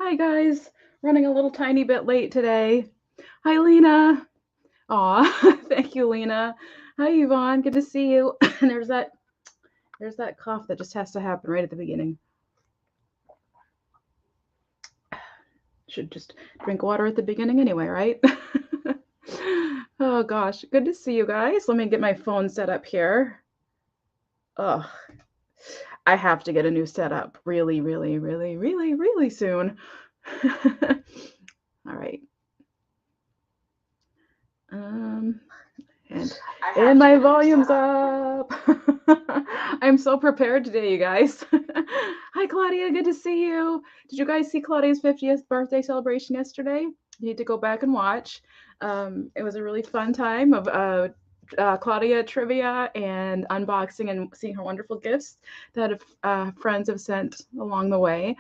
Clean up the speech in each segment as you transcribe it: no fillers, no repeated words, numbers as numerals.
Hi, guys. Running a little tiny bit late today. Hi, Lena. Aw, thank you, Lena. Hi, Yvonne. Good to see you. And there's that cough that just has to happen right at the beginning. Should just drink water at the beginning anyway, right? Oh gosh, good to see you guys. Let me get my phone set up here. Ugh, I have to get a new setup really, really, really, really, really soon. All right. And my volume's up. I'm so prepared today, you guys. Hi, Claudia. Good to see you. Did you guys see Claudia's 50th birthday celebration yesterday? You need to go back and watch. It was a really fun time of Claudia trivia and unboxing and seeing her wonderful gifts that friends have sent along the way.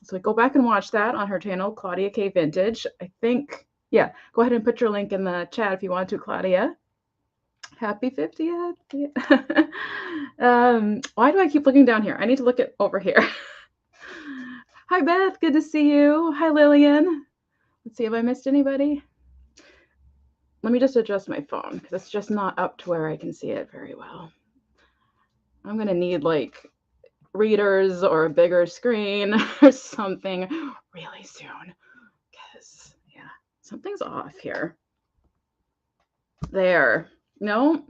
So go back and watch that on her channel, Claudia K Vintage. I think, yeah, go ahead and put your link in the chat if you want to, Claudia. Happy 50th. Why do I keep looking down here? I need to look over here. Hi, Beth. Good to see you. Hi, Lillian. Let's see, have I missed anybody? Let me just adjust my phone because it's just not up to where I can see it very well. I'm going to need like readers or a bigger screen or something really soon because, yeah, something's off here. There. No.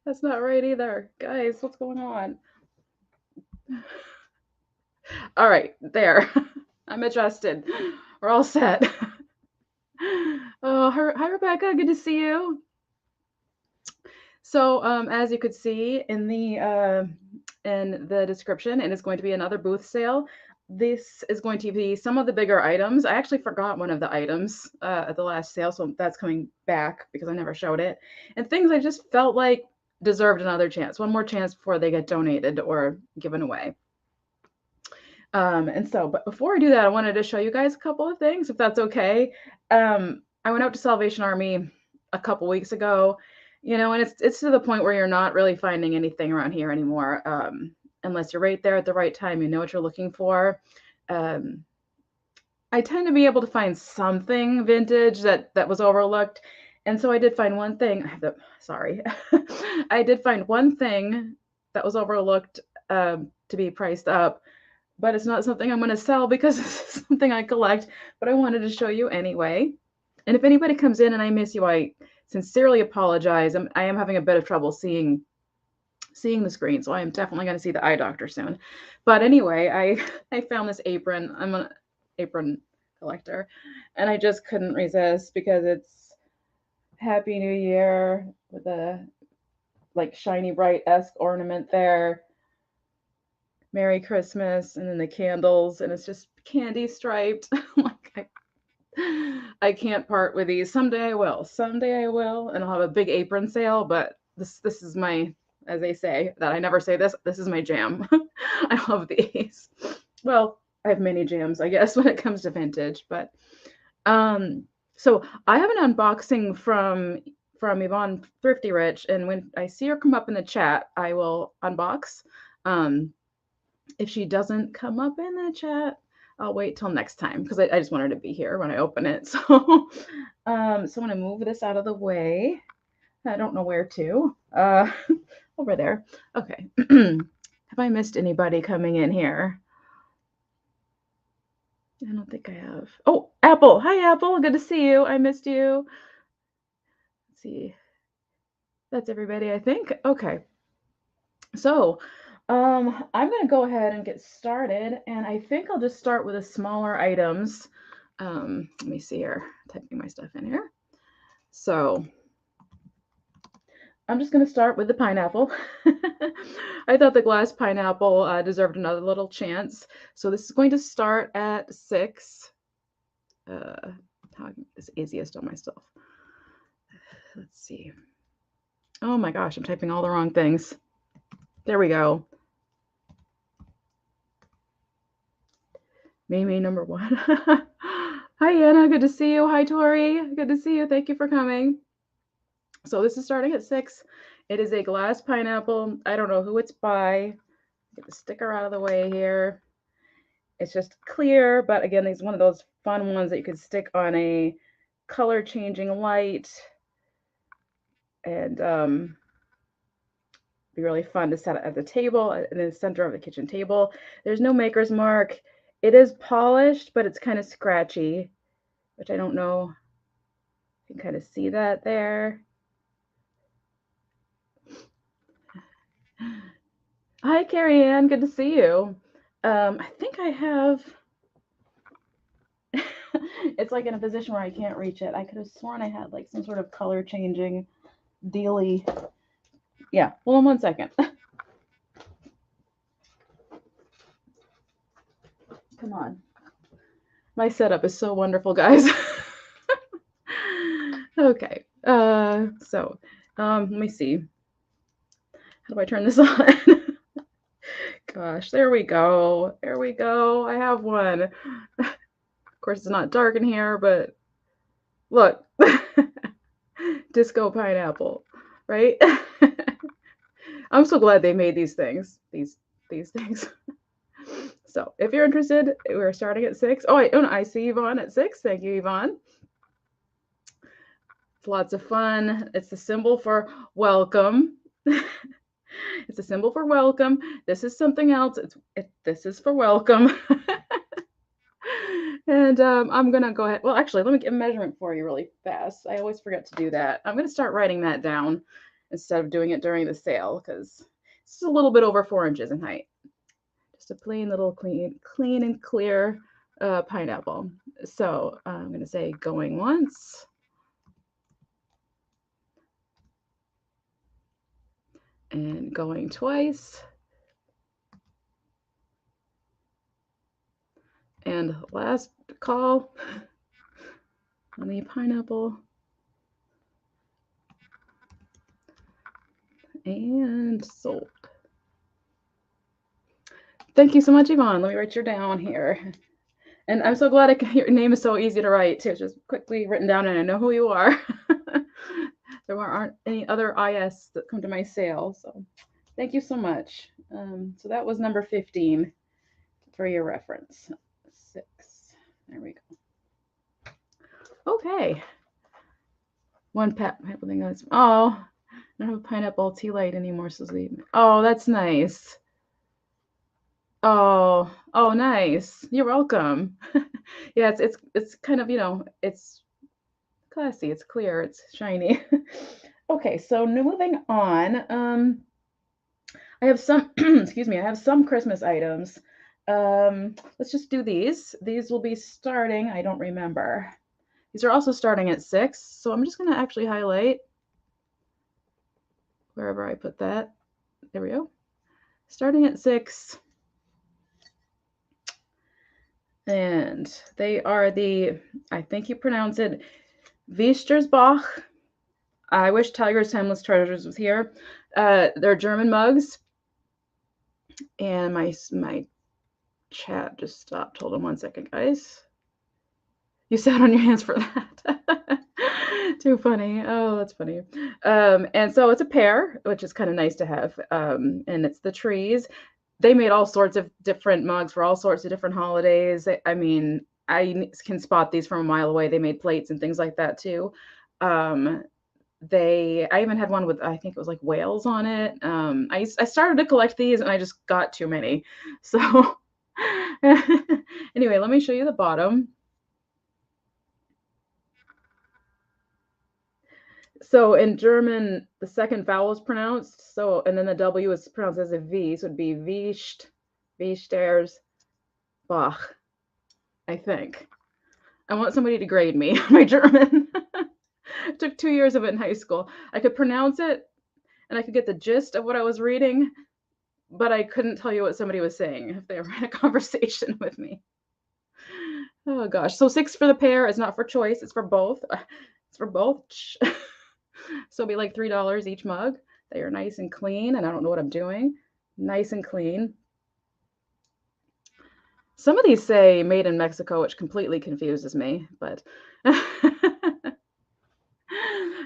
That's not right either. Guys, what's going on? All right, there. I'm adjusted. We're all set. Oh, hi, Rebecca. Good to see you. So, as you could see in the description, and it's going to be another booth sale. This is going to be some of the bigger items. I actually forgot one of the items at the last sale, so that's coming back because I never showed it. And things I just felt like deserved another chance, one more chance before they get donated or given away. But before I do that, I wanted to show you guys a couple of things, if that's okay. I went out to Salvation Army a couple weeks ago, and it's to the point where you're not really finding anything around here anymore, unless you're right there at the right time, you know what you're looking for. I tend to be able to find something vintage that was overlooked, and so I did find one thing. Sorry, I did find one thing that was overlooked to be priced up. But it's not something I'm going to sell because it's something I collect, but I wanted to show you anyway. And if anybody comes in and I miss you, I sincerely apologize. I am having a bit of trouble seeing the screen, so I am definitely going to see the eye doctor soon. But anyway, I found this apron. I'm an apron collector, and I just couldn't resist because it's Happy New Year with a like shiny bright-esque ornament there. Merry Christmas, and then the candles, and it's just candy striped. Like I can't part with these. Someday I will. Someday I will, and I'll have a big apron sale. But this is my, as they say, that I never say this. This is my jam. I love these. Well, I have many jams, I guess, when it comes to vintage. But so I have an unboxing from Yvonne Thrifty Rich, and when I see her come up in the chat, I will unbox. If she doesn't come up in the chat, I'll wait till next time because I just want her to be here when I open it. So, so I'm gonna move this out of the way. I don't know where to. Over there. Okay. Have I missed anybody coming in here? I don't think I have. Oh, Apple. Hi, Apple. Good to see you. I missed you. Let's see. That's everybody, I think. Okay. So, I'm going to go ahead and get started, and I think I'll just start with the smaller items. Let me see here, typing my stuff in here. So I'm just going to start with the pineapple. I thought the glass pineapple deserved another little chance. So this is going to start at 6. How is easiest on myself. Let's see. Oh my gosh, I'm typing all the wrong things. There we go. Mimi number 1. Hi, Anna. Good to see you. Hi, Tori. Good to see you. Thank you for coming. So this is starting at 6. It is a glass pineapple. I don't know who it's by. Get the sticker out of the way here. It's just clear, but again, it's one of those fun ones that you could stick on a color changing light, and be really fun to set it at the table in the center of the kitchen table. There's no maker's mark. It is polished, but it's kind of scratchy, which I don't know. You can kind of see that there. Hi, Carrie Ann. Good to see you. I think I have. It's like in a position where I can't reach it. I could have sworn I had like some sort of color changing dealy. Yeah, hold on 1 second. Come on. My setup is so wonderful, guys. Okay. Let me see. How do I turn this on? Gosh, there we go. There we go. I have one. Of course, it's not dark in here, but look. Disco pineapple, right? I'm so glad they made these things. These things. So if you're interested, we're starting at 6. Oh, I see Yvonne at 6. Thank you, Yvonne. It's lots of fun. It's the symbol for welcome. It's a symbol for welcome. This is something else. This is for welcome. And I'm going to go ahead. Well, actually, let me get a measurement for you really fast. I always forget to do that. I'm going to start writing that down instead of doing it during the sale, because it's a little bit over 4 inches in height. Just a plain little clean and clear pineapple. So I'm going to say going once. And going twice. And last call on the pineapple. And sold. Thank you so much, Yvonne. Let me write your down here. And I'm so glad your name is so easy to write too. It's just quickly written down and I know who you are. There aren't any other IS that come to my sale. So thank you so much. So that was number 15 for your reference. 6. There we go. Okay. One pineapple thing. Oh, I don't have a pineapple tea light anymore. So oh, that's nice. Oh, nice. You're welcome. Yeah, it's kind of, it's classy, it's clear, it's shiny. Okay, so moving on. I have some excuse me, I have some Christmas items. Let's just do these. These will be starting, I don't remember. These are also starting at 6, so I'm just going to actually highlight wherever I put that. There we go. Starting at 6. And they are I think you pronounce it, Wiestersbach. I wish Tiger's Timeless Treasures was here. They're German mugs. And my chat just stopped. Hold on 1 second, guys. You sat on your hands for that. Too funny. Oh, that's funny. And so it's a pair, which is kind of nice to have. And it's the trees. They made all sorts of different mugs for all sorts of different holidays. I mean, I can spot these from a mile away. They made plates and things like that too. I even had one with, I think it was like whales on it. I started to collect these and I just got too many. So anyway, let me show you the bottom. So in German, the second vowel is pronounced. So, and then the W is pronounced as a V. So it'd be Wiestersbach, I think. I want somebody to grade me, my German. It took 2 years of it in high school. I could pronounce it and I could get the gist of what I was reading, but I couldn't tell you what somebody was saying if they were in a conversation with me. Oh gosh. So 6 for the pair is not for choice. It's for both. It's for both. So it'll be like $3 each mug. They are nice and clean, and I don't know what I'm doing. Nice and clean. Some of these say made in Mexico, which completely confuses me, but I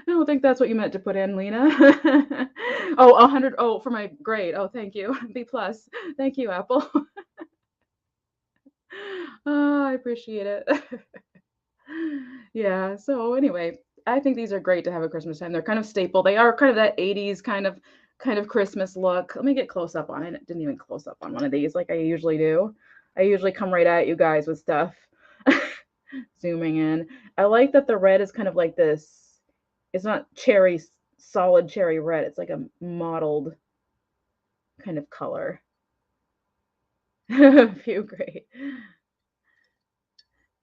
don't think that's what you meant to put in, Lena. Oh, 100. Oh, for my grade. Oh, thank you. B+. Thank you, Apple. Oh, I appreciate it. Yeah, so anyway, I think these are great to have at Christmas time. They're kind of staple. They are kind of that 80s kind of Christmas look. Let me get close up on it. I didn't even close up on one of these like I usually do. I usually come right at you guys with stuff. Zooming in. I like that the red is kind of like this. It's not cherry, solid cherry red. It's like a mottled kind of color. Feel great.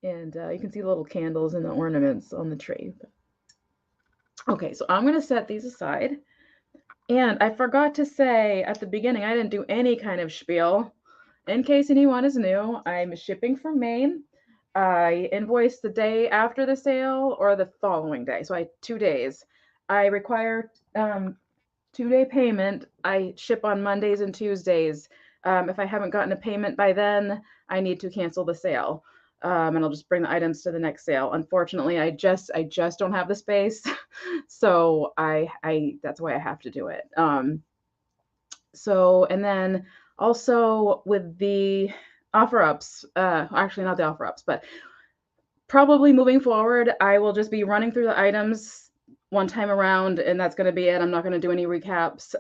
And you can see the little candles and the ornaments on the tree. Okay, so I'm going to set these aside. And I forgot to say at the beginning, I didn't do any kind of spiel. In case anyone is new, I'm shipping from Maine. I invoice the day after the sale or the following day. So 2 days. I require 2-day payment. I ship on Mondays and Tuesdays. If I haven't gotten a payment by then, I need to cancel the sale. And I'll just bring the items to the next sale. Unfortunately, I just don't have the space, so that's why I have to do it. So, and then also with the offer ups, actually not the offer ups, but probably moving forward, I will just be running through the items one time around, and that's going to be it. I'm not going to do any recaps.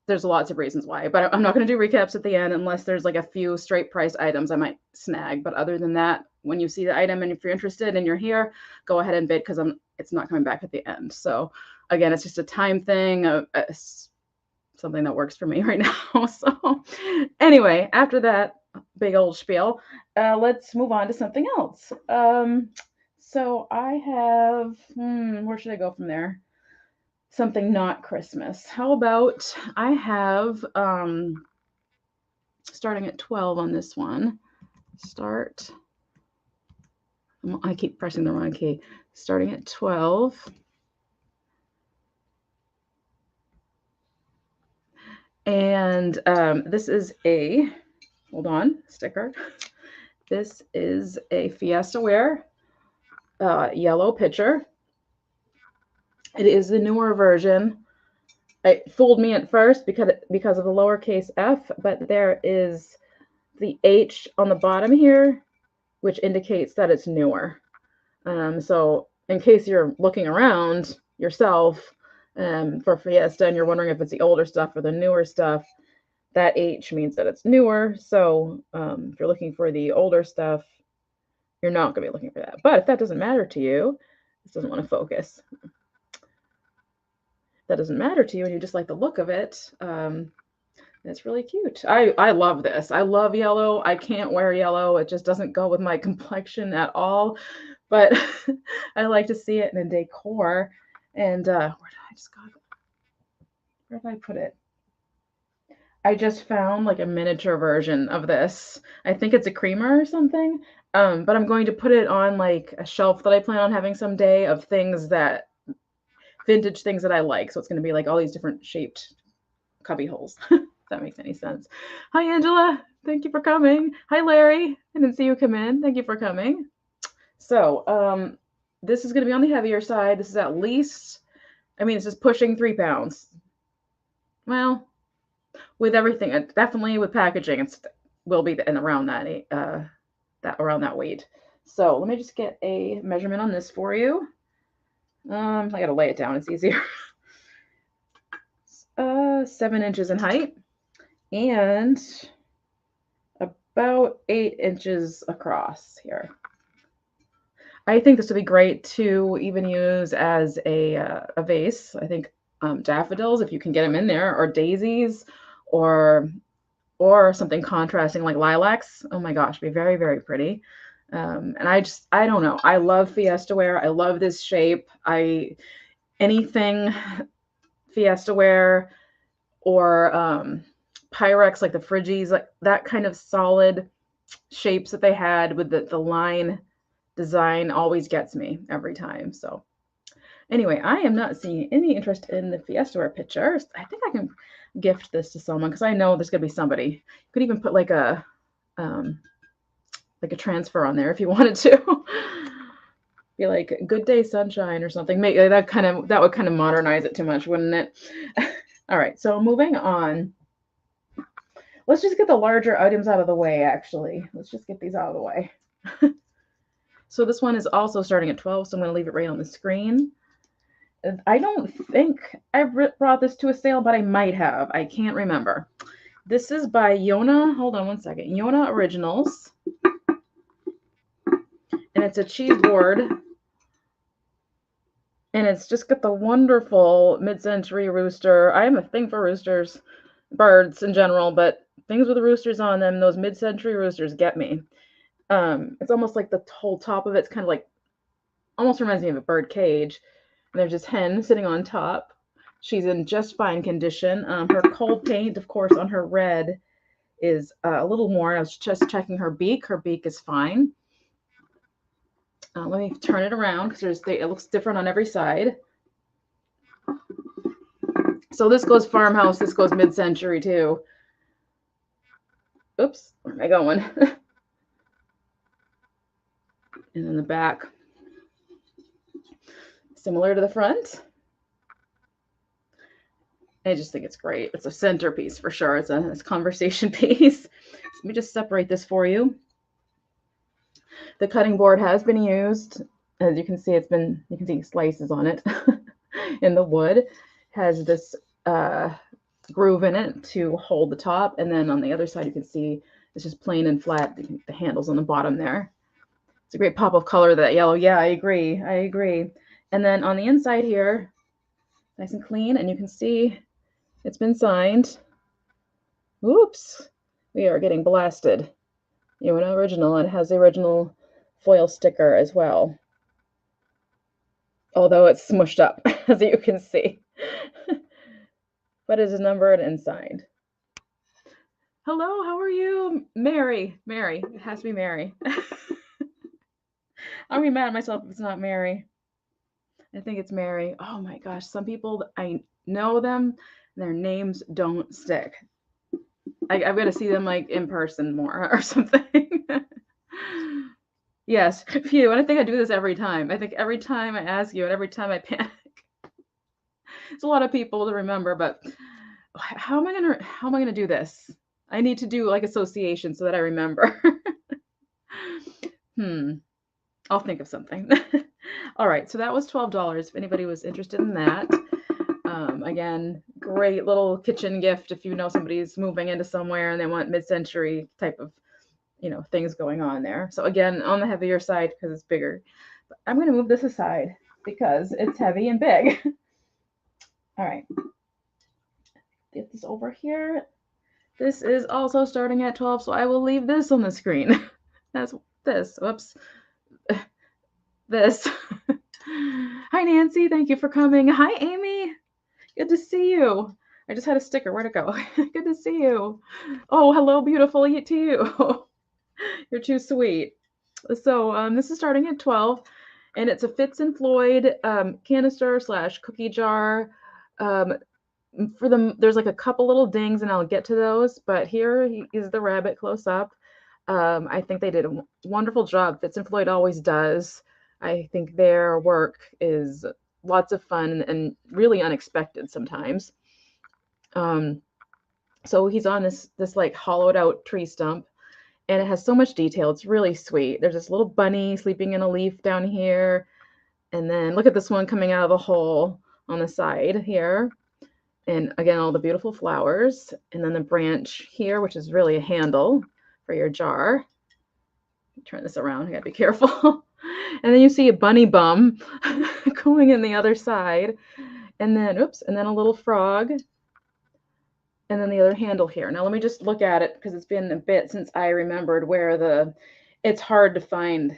There's lots of reasons why, but I'm not going to do recaps at the end unless there's like a few straight price items I might snag. But other than that, when you see the item and if you're interested and you're here, go ahead and bid because it's not coming back at the end. So again, it's just a time thing, something that works for me right now. So anyway, after that big old spiel, let's move on to something else. So I have, where should I go from there? Something not Christmas. How about I have, starting at 12 on this one, I keep pressing the wrong key, starting at 12. And this is hold on, sticker. This is a Fiesta wear yellow pitcher. It is the newer version. It fooled me at first because of the lowercase f, but there is the H on the bottom here, which indicates that it's newer. So in case you're looking around yourself for Fiesta and you're wondering if it's the older stuff or the newer stuff, that H means that it's newer. So if you're looking for the older stuff, you're not going to be looking for that. But if that doesn't matter to you, this doesn't want to focus. That doesn't matter to you and you just like the look of it, it's really cute. I love this. I love yellow. I can't wear yellow. It just doesn't go with my complexion at all. But I like to see it in a decor. And where did I put it? I just found like a miniature version of this. I think it's a creamer or something. But I'm going to put it on like a shelf that I plan on having someday of vintage things that I like. So it's going to be like all these different shaped cubby holes. If that makes any sense. Hi, Angela. Thank you for coming. Hi, Larry. I didn't see you come in. Thank you for coming. So this is going to be on the heavier side. This is at least, this is pushing 3 pounds. Well, with everything, definitely with packaging, it will be around around that weight. So let me just get a measurement on this for you. I got to lay it down. It's easier. 7 inches in height and about 8 inches across here. I think this would be great to even use as a vase. I think daffodils, if you can get them in there, or daisies, or something contrasting like lilacs. Oh my gosh, be very, very pretty. And I don't know. I love Fiesta wear. I love this shape. Anything Fiesta wear or Pyrex, like the Friggies, like that kind of solid shapes that they had with the line design always gets me every time. So anyway, I am not seeing any interest in the Fiesta wear picture. I think I can gift this to someone because I know there's gonna be somebody. You could even put like a transfer on there if you wanted to. Be like good day sunshine or something. Maybe that would kind of modernize it too much, wouldn't it? All right, so moving on. let's just get the larger items out of the way, actually. Let's just get these out of the way. So this one is also starting at 12, so I'm going to leave it right on the screen. I don't think I brought this to a sale, but I might have. I can't remember. This is by Yona. Hold on one second. Yona Originals. And it's a cheese board. And it's just got the wonderful mid-century rooster. I have a thing for roosters, birds in general, but things with roosters on them, those mid-century roosters get me. It's almost like the whole top of it's kind of like, almost reminds me of a bird cage. And there's this hen sitting on top. She's in just fine condition. Her cold paint, of course, on her red is a little more. I was just checking her beak. Her beak is fine. Let me turn it around because it looks different on every side. So this goes farmhouse. This goes mid-century too. Oops, where am I going? And then the back, similar to the front. I just think it's great. It's a centerpiece for sure. It's a conversation piece. Let me just separate this for you. The cutting board has been used. As you can see, you can see slices on it in the wood. It has this groove in it to hold the top. And then on the other side, you can see it's just plain and flat. The handle's on the bottom there. It's a great pop of color, that yellow. Yeah, I agree. I agree. And then on the inside here, nice and clean. And you can see it's been signed. Oops. We are getting blasted. Yona Original. It has the original foil sticker as well. Although it's smushed up, as you can see. But it is numbered and signed. Hello, how are you? Mary. Mary. It has to be Mary. I'll be mad at myself if it's not Mary. I think it's Mary. Oh my gosh, some people, I know them, their names don't stick. I've got to see them like in person more or something. Yes, phew. And I think I do this every time. I think every time I ask you and every time I panic. It's a lot of people to remember, but how am I gonna do this? I need to do like association so that I remember. I'll think of something. All right, so that was $12 if anybody was interested in that. Again, great little kitchen gift if you know somebody's moving into somewhere and they want mid-century type of, things going on there. So again, on the heavier side because it's bigger. But I'm going to move this aside because it's heavy and big. All right. Get this over here. This is also starting at 12, so I will leave this on the screen. That's this. Whoops. This. Hi, Nancy. Thank you for coming. Hi, Amy. Good to see you. I just had a sticker. Where'd it go? Good to see you. Oh, hello, beautiful. You too. You're too sweet. So this is starting at 12, and it's a Fitz and Floyd canister / cookie jar. There's like a couple little dings, and I'll get to those. But here is the rabbit close up. I think they did a wonderful job. Fitz and Floyd always does. I think their work is lots of fun and really unexpected sometimes. So he's on this like hollowed out tree stump, and it has so much detail. It's really sweet. There's this little bunny sleeping in a leaf down here. And then look at this one coming out of the hole on the side here. And again, all the beautiful flowers. And then the branch here, which is really a handle for your jar. Turn this around. I gotta be careful. And then you see a bunny bum going in the other side. And then, oops, and then a little frog. And then the other handle here. Now let me just look at it because it's been a bit since I remembered where it's hard to find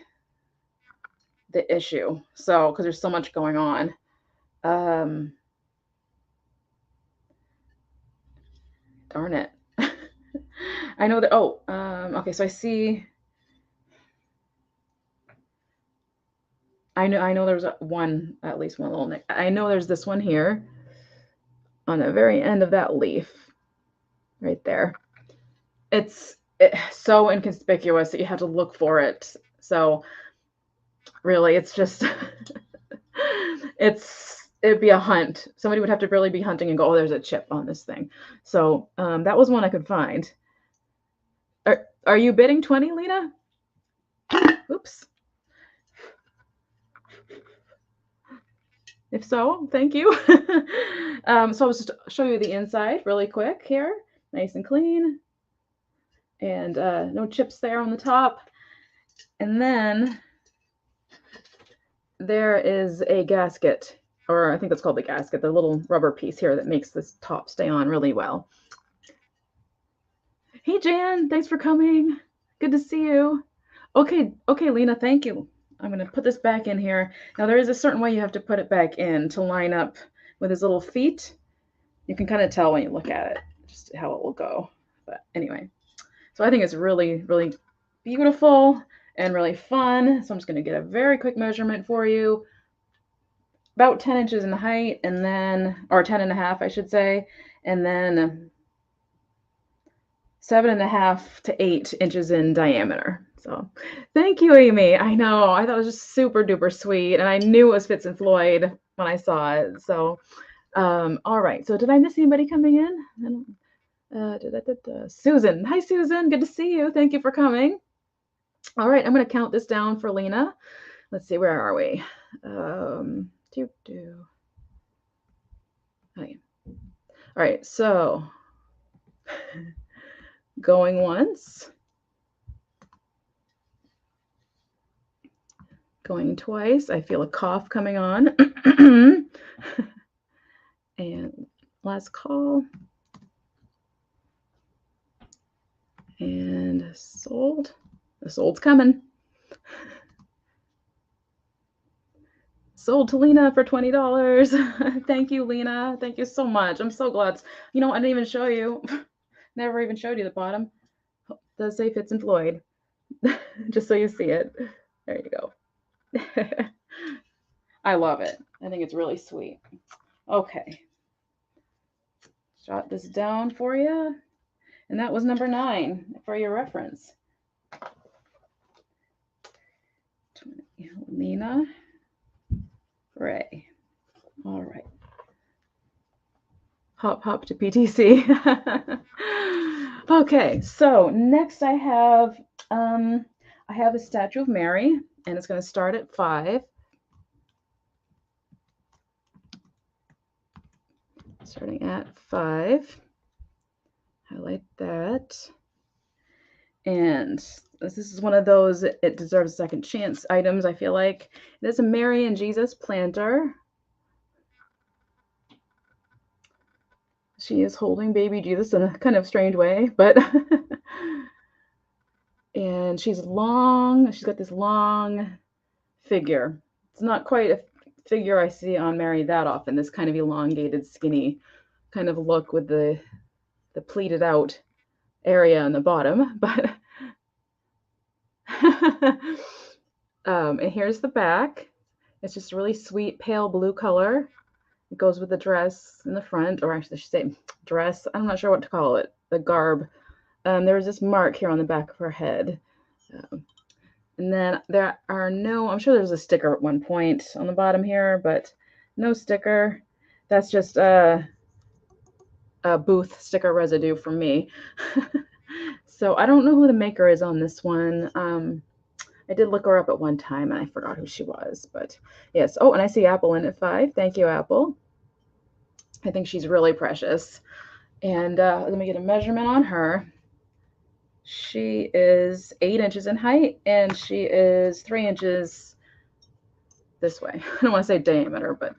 the issue. So, because there's so much going on. Darn it. I know that, okay, so I see. I know there's at least one little nick. I know there's this one here on the very end of that leaf right there. It's so inconspicuous that you have to look for it. So really, it's just, it'd be a hunt. Somebody would have to really be hunting and go, oh, there's a chip on this thing. So that was one I could find. Are you bidding 20, Lena? Oops. If so, thank you. So I'll just show you the inside really quick here. Nice and clean. And no chips there on the top. And then there is a gasket, or I think that's called the gasket, the little rubber piece here that makes this top stay on really well. Hey, Jan, thanks for coming. Good to see you. Okay, Lena, thank you. I'm going to put this back in here. Now, there is a certain way you have to put it back in to line up with his little feet. You can kind of tell when you look at it, just how it will go. But anyway, so I think it's really, really beautiful and really fun. So I'm just going to get a very quick measurement for you. About 10 inches in height, and then, or 10 and a half, I should say, and then 7.5 to 8 inches in diameter. So thank you, Amy. I know, I thought it was just super duper sweet, and I knew it was Fitz and Floyd when I saw it. So, all right. So did I miss anybody coming in? Susan. Hi, Susan. Good to see you. Thank you for coming. All right, I'm going to count this down for Lena. Let's see, where are we? Okay. All right, so going once, going twice. I feel a cough coming on. And last call. And sold. The sold's coming. Sold to Lena for $20. Thank you, Lena. Thank you so much. I'm so glad. You know, I didn't even show you. Never even showed you the bottom. It does say Fitz and Floyd. Just so you see it. There you go. I love it. I think it's really sweet. Okay. Jot this down for you. And that was number 9 for your reference. Lena Ray. All right. Hop to PTC. Okay, so next I have a statue of Mary, and it's going to start at 5. Starting at 5. Highlight that. And this is one of those it deserves a second chance items, I feel like. It is a Mary and Jesus planter. She is holding baby Jesus in a kind of strange way, but and she's long. She's got this long figure. It's not quite a figure I see on Mary that often, this kind of elongated, skinny kind of look with the pleated out area on the bottom, but and here's the back. It's just really sweet pale blue color. It goes with the dress in the front, or actually I should say dress. I'm not sure what to call it, the garb. There was this mark here on the back of her head. And then there are no, I'm sure there's a sticker at one point on the bottom here, but no sticker. That's just a booth sticker residue from me. So I don't know who the maker is on this one. I did look her up at one time and I forgot who she was, but yes. Oh, and I see Apple in at 5. Thank you, Apple. I think she's really precious. And let me get a measurement on her. She is 8 inches in height, and she is 3 inches this way. I don't want to say diameter, but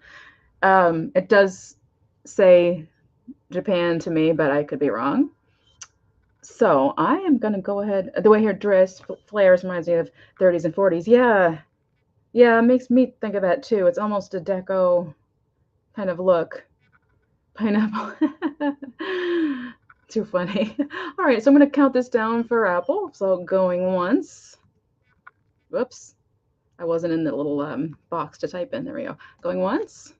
it does say Japan to me, but I could be wrong. So I am going to go ahead. The way her dress flares reminds me of 30s and 40s. Yeah, it makes me think of that too. It's almost a deco kind of look. Pineapple. Too funny. All right, so I'm going to count this down for Apple. So going once. Whoops. I wasn't in the little box to type in. There we go. Going once.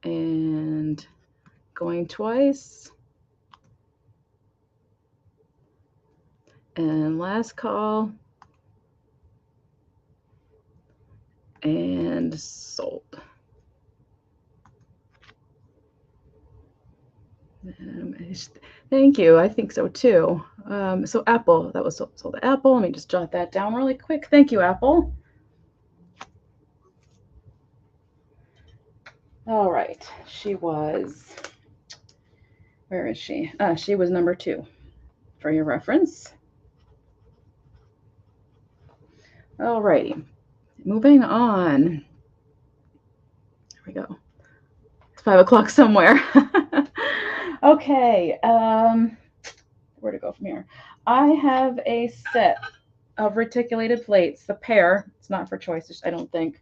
And going twice. And last call. And sold. Thank you. I think so too. So Apple, that was so the Apple. Let me just jot that down really quick. Thank you, Apple. All right. She was, where is she? She was number 2 for your reference. All righty. Moving on. There we go. It's 5 o'clock somewhere. Okay. Where to go from here? I have a set of reticulated plates, the pair. It's not for choice, I don't think.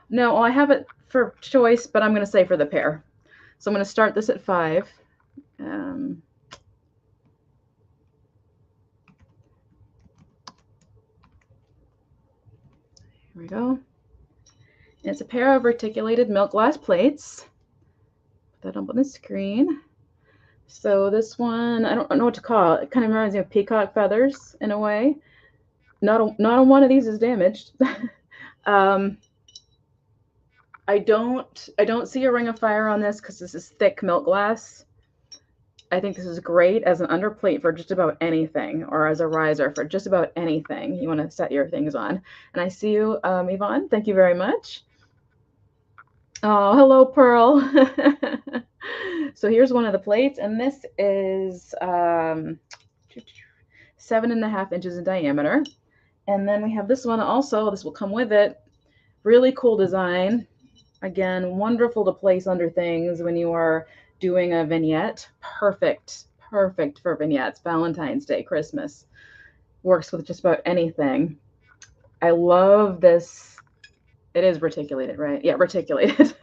No, I have it for choice, but I'm going to say for the pair. So I'm going to start this at 5. Here we go. And it's a pair of reticulated milk glass plates. Put that up on the screen. So this one, I don't know what to call it. It kind of reminds me of peacock feathers in a way. Not a one of these is damaged. I don't see a ring of fire on this because this is thick milk glass. I think this is great as an underplate for just about anything, or as a riser for just about anything you want to set your things on. And I see you, Yvonne. Thank you very much. Oh, hello, Pearl. So here's one of the plates, and this is 7.5 inches in diameter. And then we have this one also. This will come with it. Really cool design. Again, wonderful to place under things when you are doing a vignette. Perfect for vignettes. Valentine's Day, Christmas. Works with just about anything. I love this. It is reticulated, right? Yeah, reticulated.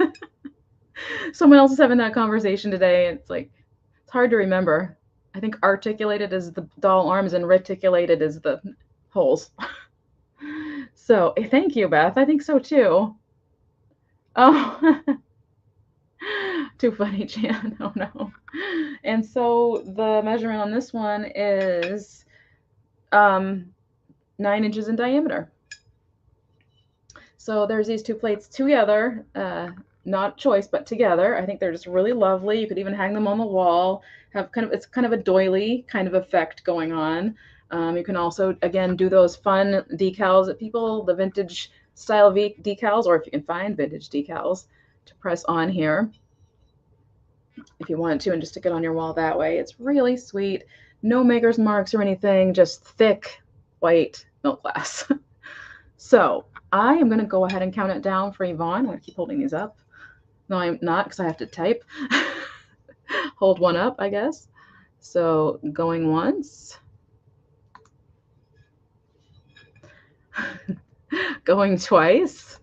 Someone else is having that conversation today. It's like, it's hard to remember. I think articulated is the doll arms and reticulated is the holes. So thank you, Beth. I think so too. Oh, too funny, Jan. Oh no. And so the measurement on this one is 9 inches in diameter. So there's these two plates together, not choice, but together. I think they're just really lovely. You could even hang them on the wall. It's kind of a doily kind of effect going on. You can also, again, do those fun decals that people, the vintage style decals, or if you can find vintage decals to press on here if you wanted to, and just stick it on your wall that way. It's really sweet. No maker's marks or anything, just thick white milk glass. So I am going to go ahead and count it down for Yvonne. I'm going to keep holding these up. No, I'm not, because I have to type. Hold one up, I guess. So going once. Going twice.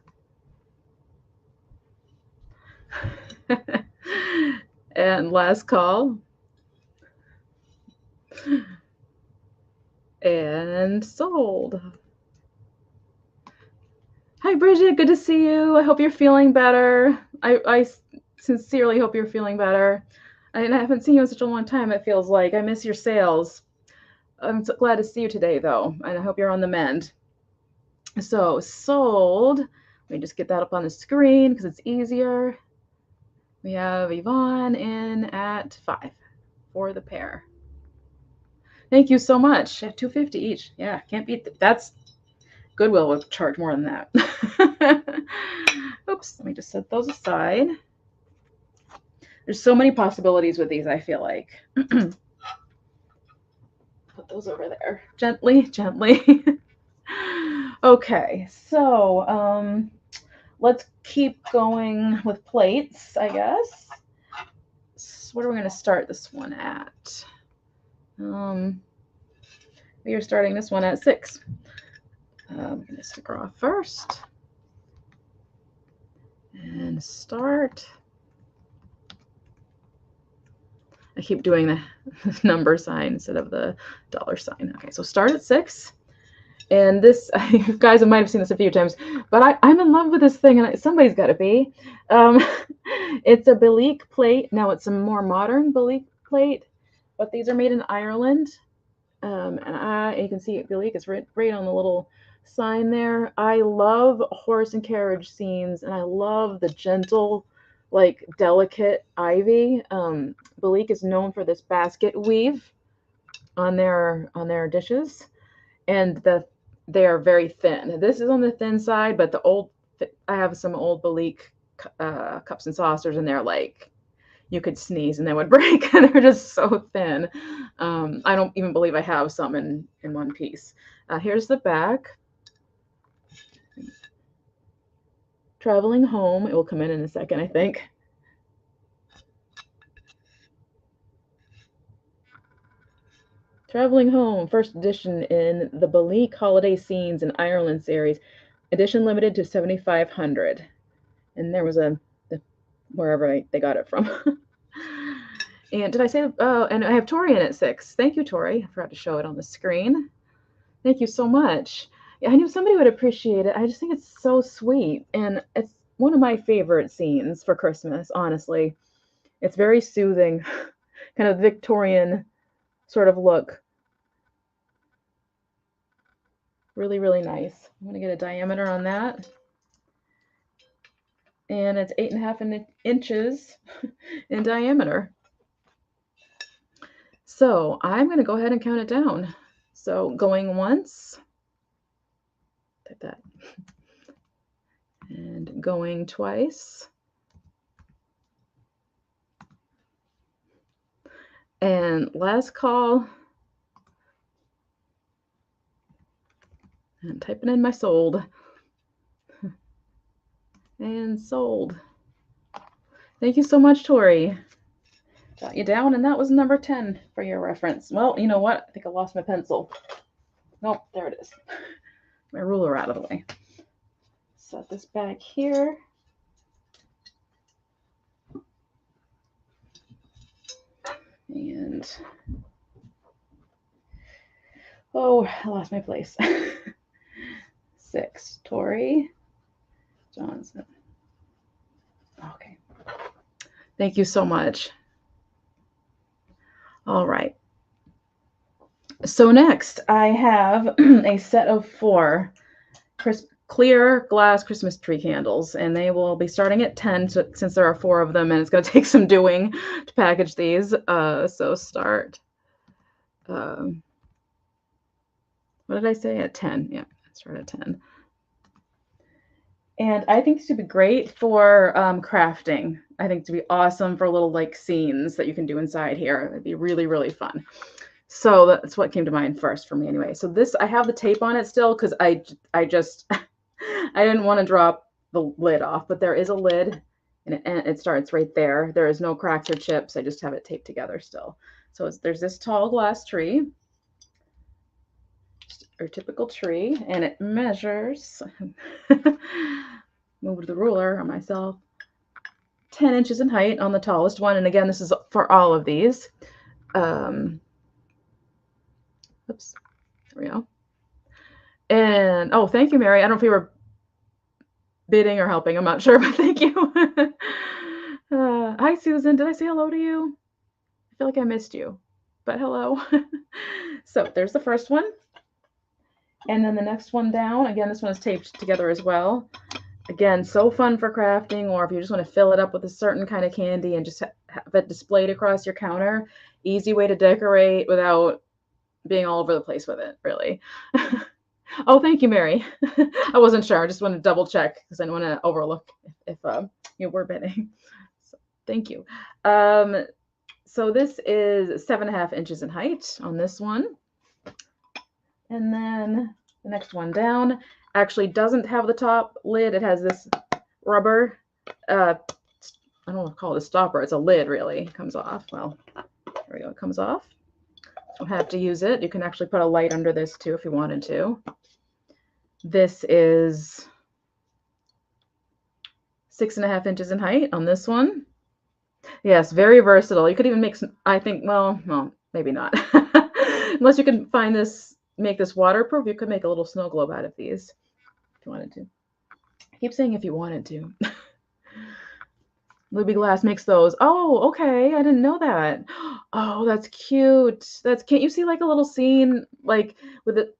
And last call. And sold. Hi, Bridget. Good to see you. I hope you're feeling better. I sincerely hope you're feeling better. I haven't seen you in such a long time, it feels like. I miss your sales. I'm so glad to see you today, though, and I hope you're on the mend. So sold. Let me just get that up on the screen because it's easier. We have Yvonne in at 5 for the pair. Thank you so much. $250 each. Yeah, can't beat that's Goodwill would charge more than that. Oops, let me just set those aside. There's so many possibilities with these, I feel like. Put those over there. Gently, gently. Okay, so let's keep going with plates, I guess. So what are we going to start this one at? We are starting this one at 6. I'm going to stick her off first. And start. I keep doing the number sign instead of the dollar sign. Okay, so start at 6. And this, you guys might have seen this a few times, but I'm in love with this thing, and somebody's got to be. It's a Beleek plate. Now, it's a more modern Beleek plate, but these are made in Ireland. And you can see Beleek is right on the little sign there. I love horse and carriage scenes, and I love the gentle like delicate ivy. Beleek is known for this basket weave on their dishes, and they are very thin. This is on the thin side, but I have some old Beleek cups and saucers, and they're like, you could sneeze and they would break. And they're just so thin. I don't even believe I have some in one piece. Here's the back. Traveling home. It will come in a second, I think. Traveling Home, first edition in the Beleek Holiday Scenes in Ireland series. Edition limited to 7,500. And there was wherever they got it from. And did I say, oh, and I have Tori in at 6. Thank you, Tori. I forgot to show it on the screen. Thank you so much. Yeah, I knew somebody would appreciate it. I just think it's so sweet. And it's one of my favorite scenes for Christmas, honestly. It's very soothing, kind of Victorian sort of look. Really, really nice. I'm going to get a diameter on that. And it's 8.5 inches in diameter. So I'm going to go ahead and count it down. So going once, type that, and going twice, and last call, and typing in my sold, and sold. Thank you so much, Tori. Got you down, and that was number 10 for your reference. Well, you know what? I think I lost my pencil. Nope, there it is. My ruler out of the way. Set this back here. And, oh, I lost my place. 6, Tori Johnson. Okay. Thank you so much. All right. So next, I have a set of 4 clear glass Christmas tree candles, and they will be starting at 10 since there are 4 of them, and it's going to take some doing to package these. So start. What did I say? At 10. Yeah, start at 10. And I think this would be great for crafting. I think to be awesome for little like scenes that you can do inside here. It'd be really, really fun. So that's what came to mind first for me anyway. So this, I have the tape on it still because I just, I didn't want to drop the lid off, but there is a lid and it starts right there. There is no cracks or chips. I just have it taped together still. So there's this tall glass tree, or typical tree, and it measures, moved the ruler on myself, 10 inches in height on the tallest one. And again, this is for all of these. Oops, there we go. And, oh, thank you, Mary. I don't know if you were bidding or helping. I'm not sure, but thank you. Hi, Susan. Did I say hello to you? I feel like I missed you, but hello. So there's the first one. And then the next one down, again, this one is taped together as well. Again, so fun for crafting, or if you just want to fill it up with a certain kind of candy and just have it displayed across your counter. Easy way to decorate without being all over the place with it, really. Oh, thank you, Mary. I wasn't sure. I just wanted to double check because I don't want to overlook if you were bidding. So, thank you. So this is 7.5 inches in height on this one. And then the next one down actually doesn't have the top lid. It has this rubber, I don't want to call it a stopper. It's a lid, really. It comes off. Well, there we go. It comes off. Don't have to use it. You can actually put a light under this too if you wanted to. This is 6.5 inches in height on this one. Yes, very versatile. You could even make some, I think, well, maybe not. Unless you can find this, make this waterproof, you could make a little snow globe out of these if you wanted to. I keep saying if you wanted to. Ruby Glass makes those. Oh, okay. I didn't know that. Oh, that's cute. Can't you see like a little scene like with it?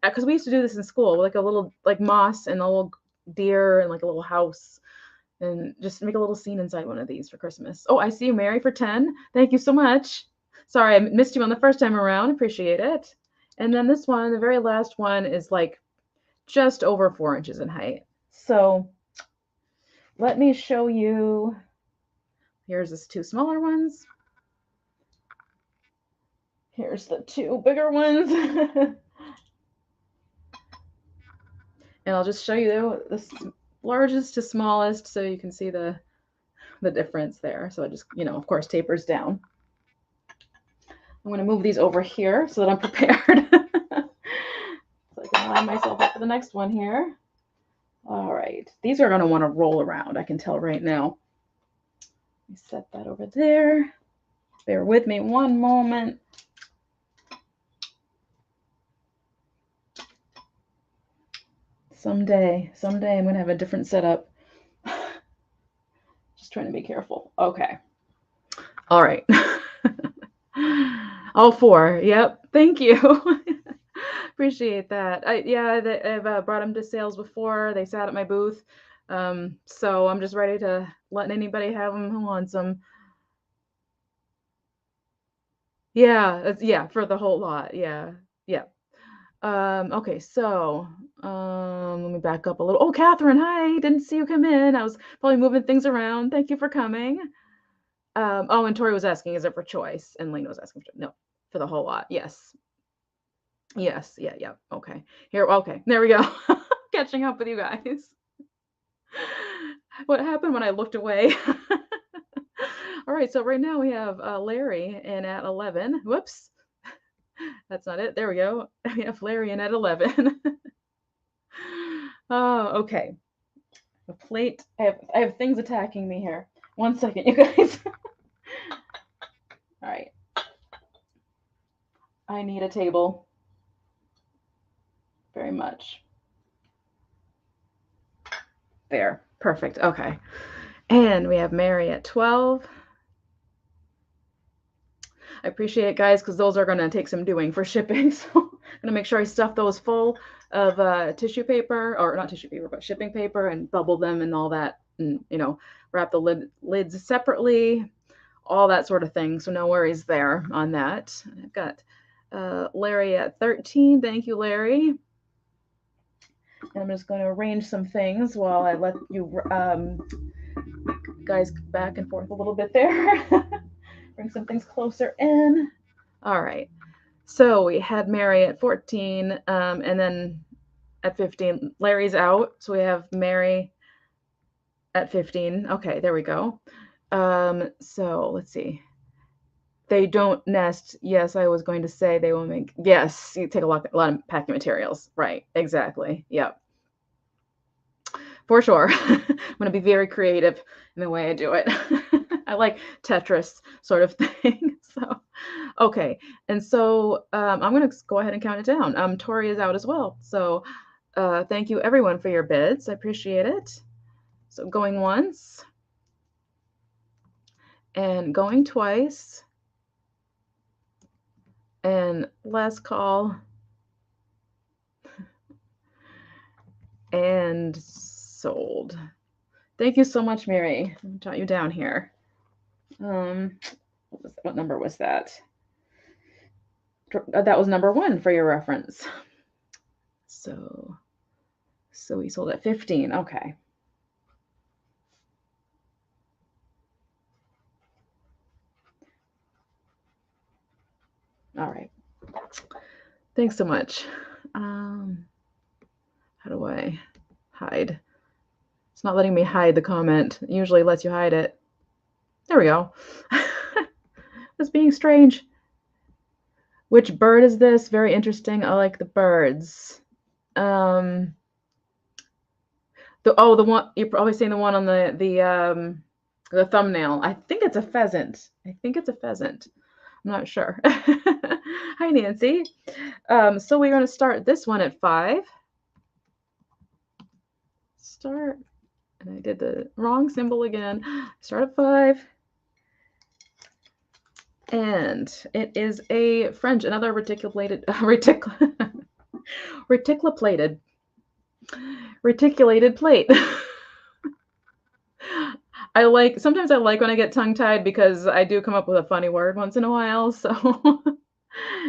Because we used to do this in school, like a little like moss and a little deer and like a little house and just make a little scene inside one of these for Christmas. Oh, I see you, Mary, for 10. Thank you so much. Sorry, I missed you on the first time around. Appreciate it. And then this one, the very last one, is like just over 4 inches in height. So let me show you. Here's the 2 smaller ones. Here's the 2 bigger ones. And I'll just show you the largest to smallest so you can see the difference there. So it just, of course, tapers down. I'm going to move these over here so that I'm prepared. So I can line myself up for the next one here. All right. These are going to want to roll around, I can tell right now. Let me set that over there. Bear with me one moment. Someday I'm going to have a different setup. Just trying to be careful. Okay. All right. All 4. Yep. Thank you. Appreciate that. I've brought them to sales before. They sat at my booth. So I'm just ready to let anybody have them who wants them. Yeah, for the whole lot. Yeah. Okay, so let me back up a little. Oh, Catherine, hi. Didn't see you come in. I was probably moving things around. Thank you for coming. Oh, and Tori was asking, is it for choice? And Lena was asking, no, for the whole lot. Yes. Yes. Yeah. Okay. Here. Okay. There we go. Catching up with you guys. What happened when I looked away? All right. So right now we have Larry in at 11. Whoops. That's not it. There we go. We have Larry in at 11. Oh, okay. The plate. I have things attacking me here. One second, you guys. All right. I need a table. Very much. There. Perfect. Okay. And we have Mary at 12. I appreciate it, guys, because those are going to take some doing for shipping. So I'm going to make sure I stuff those full of tissue paper, or not tissue paper, but shipping paper, and bubble them and all that, and, wrap the lids separately, all that sort of thing. So no worries there on that. I've got Larry at 13. Thank you, Larry. And I'm just going to arrange some things while I let you guys back and forth a little bit there. Bring some things closer in. All right. So we had Mary at 14, and then at 15, Larry's out. So we have Mary at 15. Okay, there we go. So let's see. They don't nest. Yes, I was going to say they will make. Yes, you take a lot of packing materials. Right, exactly. Yep. For sure. I'm going to be very creative in the way I do it. I like Tetris sort of thing. So, okay. And so I'm going to go ahead and count it down. Tori is out as well. So thank you, everyone, for your bids. I appreciate it. So going once and going twice. And last call. And sold. Thank you so much, Mary. I'll jot you down here. What number was that? That was number 1 for your reference. So we sold at 15. Okay. All right. Thanks so much. How do I hide? It's not letting me hide the comment. It usually lets you hide it. There we go. It's being strange. Which bird is this? Very interesting. I like the birds. The one you're probably seeing, the one on the thumbnail. I think it's a pheasant. I'm not sure. Hi, Nancy. So we're going to start this one at 5. Start, and I did the wrong symbol again. Start at 5. And it is a French, another reticulated plate. sometimes I like when I get tongue-tied because I do come up with a funny word once in a while, so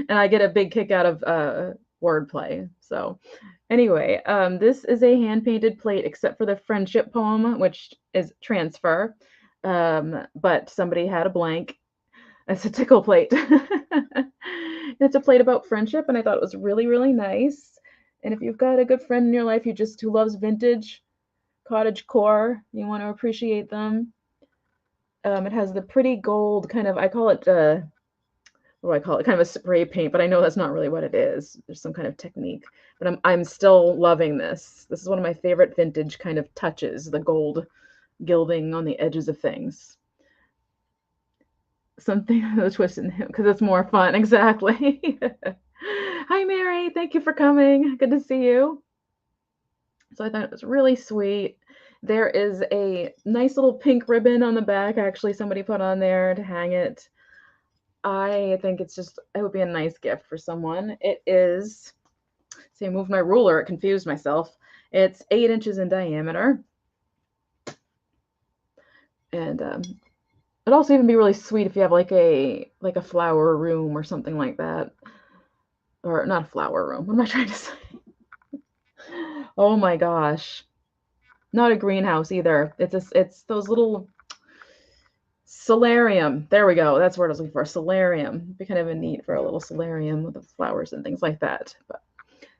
and I get a big kick out of wordplay. So anyway, this is a hand-painted plate except for the friendship poem, which is transfer. But somebody had a blank. It's a tickle plate. It's a plate about friendship, and I thought it was really, really nice. And if you've got a good friend in your life who loves vintage cottage core, you want to appreciate them. It has the pretty gold kind of, I call it, what do I call it? Kind of a spray paint, but I know that's not really what it is. There's some kind of technique. But I'm still loving this. This is one of my favorite vintage kind of touches, the gold gilding on the edges of things. Something a twist in him because it's more fun. Exactly. Hi, Mary. Thank you for coming. Good to see you. So I thought it was really sweet. There is a nice little pink ribbon on the back, actually, somebody put on there to hang it. I think it would be a nice gift for someone. It is, see, I moved my ruler, it confused myself. It's 8 inches in diameter. And it'd also even be really sweet if you have like a flower room or something like that. Or not a flower room. What am I trying to say? Oh my gosh. Not a greenhouse either. It's those little solarium. There we go. That's what I was looking for. Solarium. It'd be kind of a neat for a little solarium with the flowers and things like that. But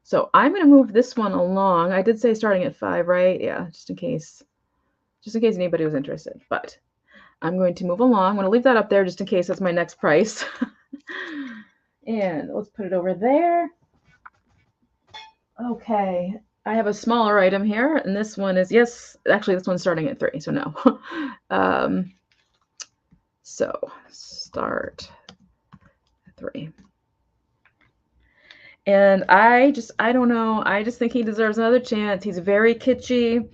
so I'm going to move this one along. I did say starting at 5, right? Yeah, just in case anybody was interested. But I'm going to move along. I'm going to leave that up there just in case that's my next price. And let's put it over there. Okay. I have a smaller item here, and this one is, yes, actually this one's starting at 3, so no. So start at 3. And I don't know. I just think he deserves another chance. He's very kitschy.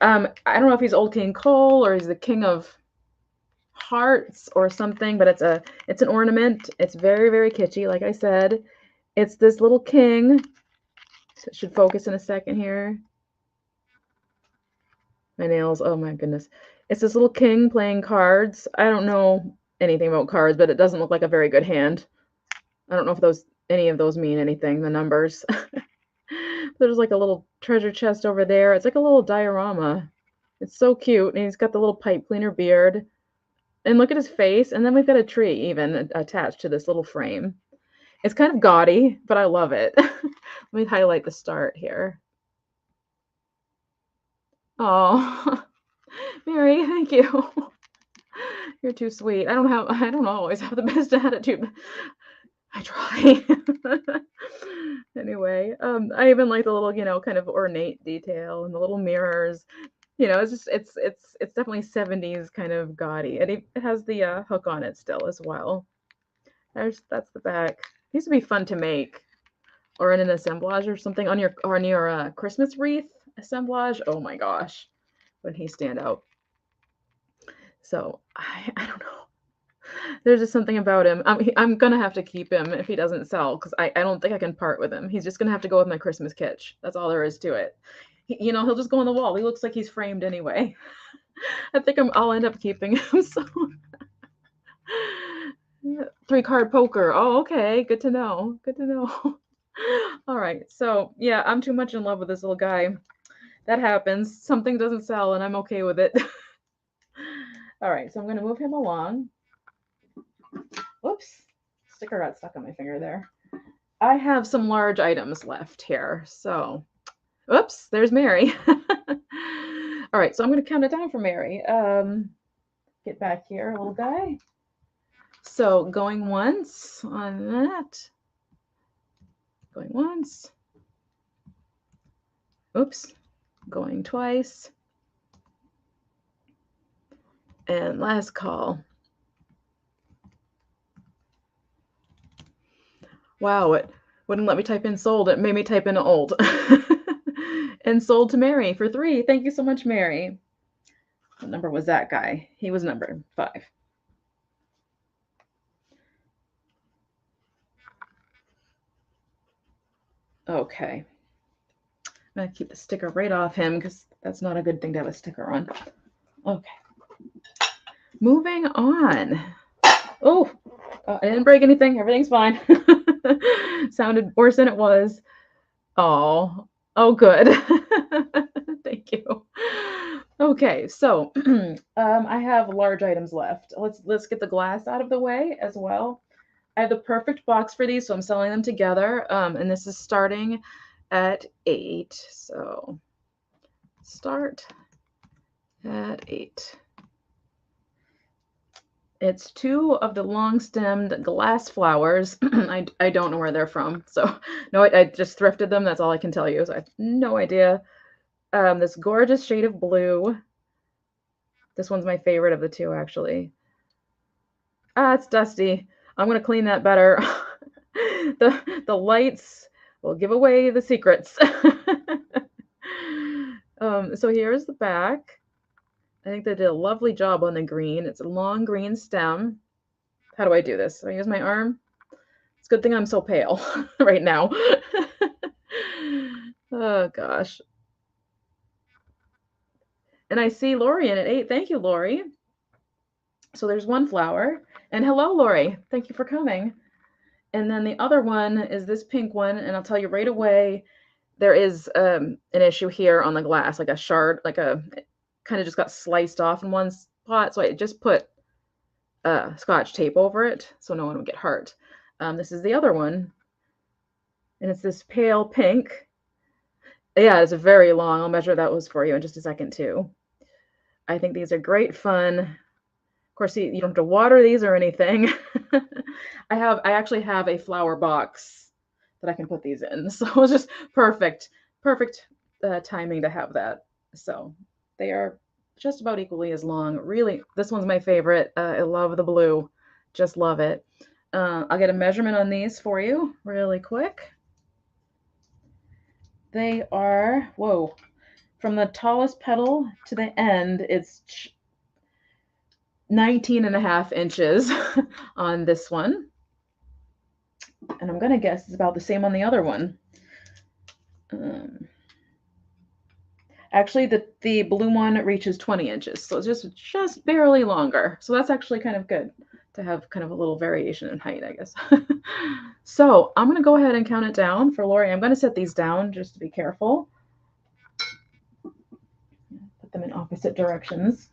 I don't know if he's Old King Cole or he's the King of Hearts or something, but it's an ornament. It's very, very kitschy, like I said. It's this little king. So it should focus in a second here. My nails, oh my goodness. It's this little king playing cards. I don't know anything about cards, but it doesn't look like a very good hand. I don't know if any of those mean anything, the numbers. There's like a little treasure chest over there. It's like a little diorama. It's so cute. And he's got the little pipe cleaner beard. And look at his face. And then we've got a tree even attached to this little frame. It's kind of gaudy, but I love it. Let me highlight the start here. Oh, Mary, thank you. You're too sweet. I don't always have the best attitude. I try. Anyway, I even like the little, kind of ornate detail and the little mirrors. It's definitely 70s kind of gaudy. And it has the hook on it still as well. That's the back. It used to be fun to make, or in an assemblage or something on your Christmas wreath assemblage. Oh my gosh, when he stand out. So I don't know. There's just something about him. I'm gonna have to keep him if he doesn't sell because I don't think I can part with him. He's just gonna have to go with my Christmas kitsch. That's all there is to it. He'll just go on the wall. He looks like he's framed anyway. I think I'll end up keeping him. So 3-card poker. Oh, okay. Good to know. Good to know. All right. So yeah, I'm too much in love with this little guy. That happens. Something doesn't sell, and I'm okay with it. All right. So I'm gonna move him along. Whoops, sticker got stuck on my finger there. I have some large items left here. So, whoops, there's Mary. All right, so I'm going to count it down for Mary. Get back here, little guy. So going once on that. Going once. Oops, going twice. And last call. Wow, it wouldn't let me type in sold. It made me type in old. And sold to Mary for 3. Thank you so much, Mary. What number was that guy? He was number 5. Okay. I'm going to keep the sticker right off him because that's not a good thing to have a sticker on. Okay. Moving on. Oh, I didn't break anything. Everything's fine. Sounded worse than it was. Oh, oh, good. Thank you. Okay, so I have large items left. Let's get the glass out of the way as well. I have the perfect box for these, so I'm selling them together. And this is starting at 8. So start at 8. It's 2 of the long-stemmed glass flowers. I don't know where they're from, so no, I just thrifted them. That's all I can tell you. So I have no idea. This gorgeous shade of blue. This one's my favorite of the 2, actually. Ah, it's dusty. I'm gonna clean that better. The lights will give away the secrets. So here's the back. I think they did a lovely job on the green. It's a long green stem. How do I do this? Do I use my arm? It's a good thing I'm so pale right now. Oh gosh. And I see Lori in at 8. Thank you, Lori. So there's one flower. And hello, Lori. Thank you for coming. And then the other one is this pink one. And I'll tell you right away, there is an issue here on the glass, like a shard, like a kind of just got sliced off in one spot. So I just put Scotch tape over it so no one would get hurt. This is the other one. And it's this pale pink. Yeah, it's very long. I'll measure those for you in just a second too. I think these are great fun. Of course, you don't have to water these or anything. I actually have a flower box that I can put these in. So it's just perfect timing to have that. So they are just about equally as long. Really, this one's my favorite. I love the blue. Just love it. I'll get a measurement on these for you really quick. They are, whoa, from the tallest petal to the end, it's 19.5 inches on this one. And I'm going to guess it's about the same on the other one. Actually, the blue one reaches 20 inches, so it's just barely longer. So that's actually kind of good to have kind of a little variation in height, I guess. So I'm going to go ahead and count it down for Lori. I'm going to set these down just to be careful. Put them in opposite directions.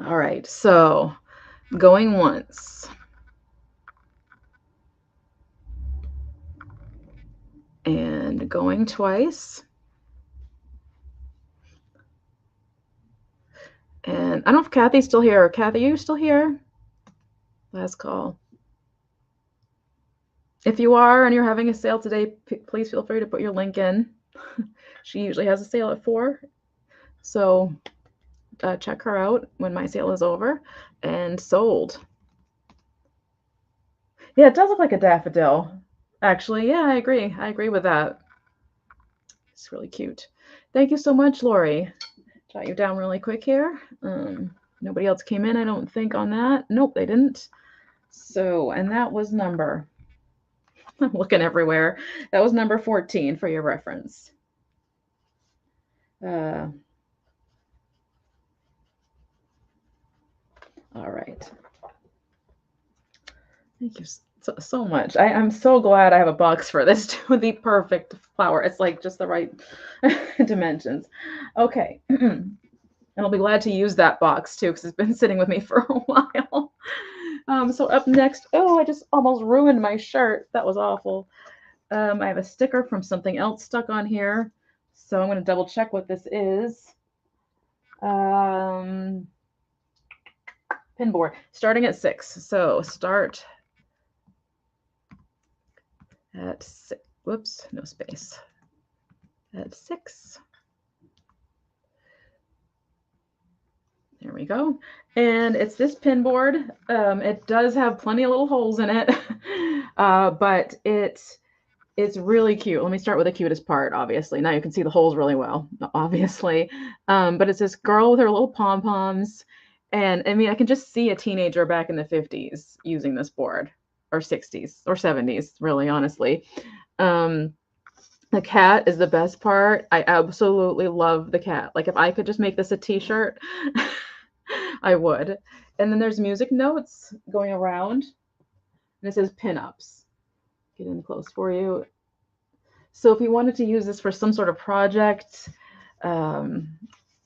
All right, so going once. And going twice. And I don't know if Kathy's still here. Kathy, are you still here? Last call. If you are and you're having a sale today, please feel free to put your link in. She usually has a sale at 4. So check her out when my sale is over. And sold. Yeah, it does look like a daffodil. Actually, yeah, I agree. I agree with that. It's really cute. Thank you so much, Lori. Jot you down really quick here. Nobody else came in, I don't think, on that. Nope, they didn't. So, and that was number, I'm looking everywhere. That was number 14 for your reference. All right. Thank you so much. I'm so glad I have a box for this too. The perfect flower. It's like just the right dimensions. Okay. And I'll be glad to use that box too, because it's been sitting with me for a while. So up next, oh, I just almost ruined my shirt. That was awful. I have a sticker from something else stuck on here. So I'm going to double check what this is. Pin board, starting at 6. So start at 6. Whoops, no space. At 6. There we go. And it's this pin board. It does have plenty of little holes in it, but it's really cute. Let me start with the cutest part, obviously. Now you can see the holes really well, obviously. But it's this girl with her little pom-poms. And I mean, I can just see a teenager back in the 50s using this board, or 60s, or 70s, really, honestly. The cat is the best part. I absolutely love the cat. Like, if I could just make this a t-shirt, I would. And then there's music notes going around, and it says pinups. Get in close for you. So if you wanted to use this for some sort of project, um,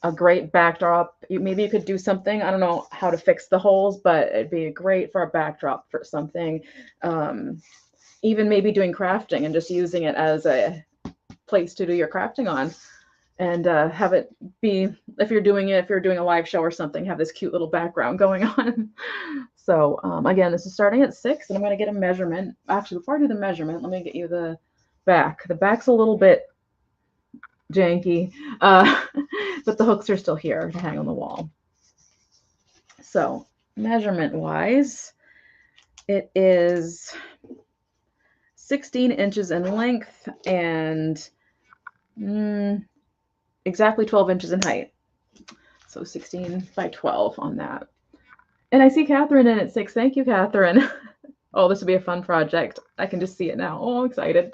a great backdrop, maybe you could do something. I don't know how to fix the holes, but it'd be great for a backdrop for something. Even maybe doing crafting and just using it as a place to do your crafting on, and have it be, if you're doing a live show or something, have this cute little background going on. So again, this is starting at 6, and I'm going to get a measurement. Actually, before I do the measurement, let me get you the back. The back's a little bit janky, but the hooks are still here to hang on the wall. So measurement wise, it is 16 inches in length and exactly 12 inches in height. So 16 by 12 on that. And I see Catherine in at 6. Thank you, Catherine. Oh, this would be a fun project. I can just see it now. Oh, I'm excited.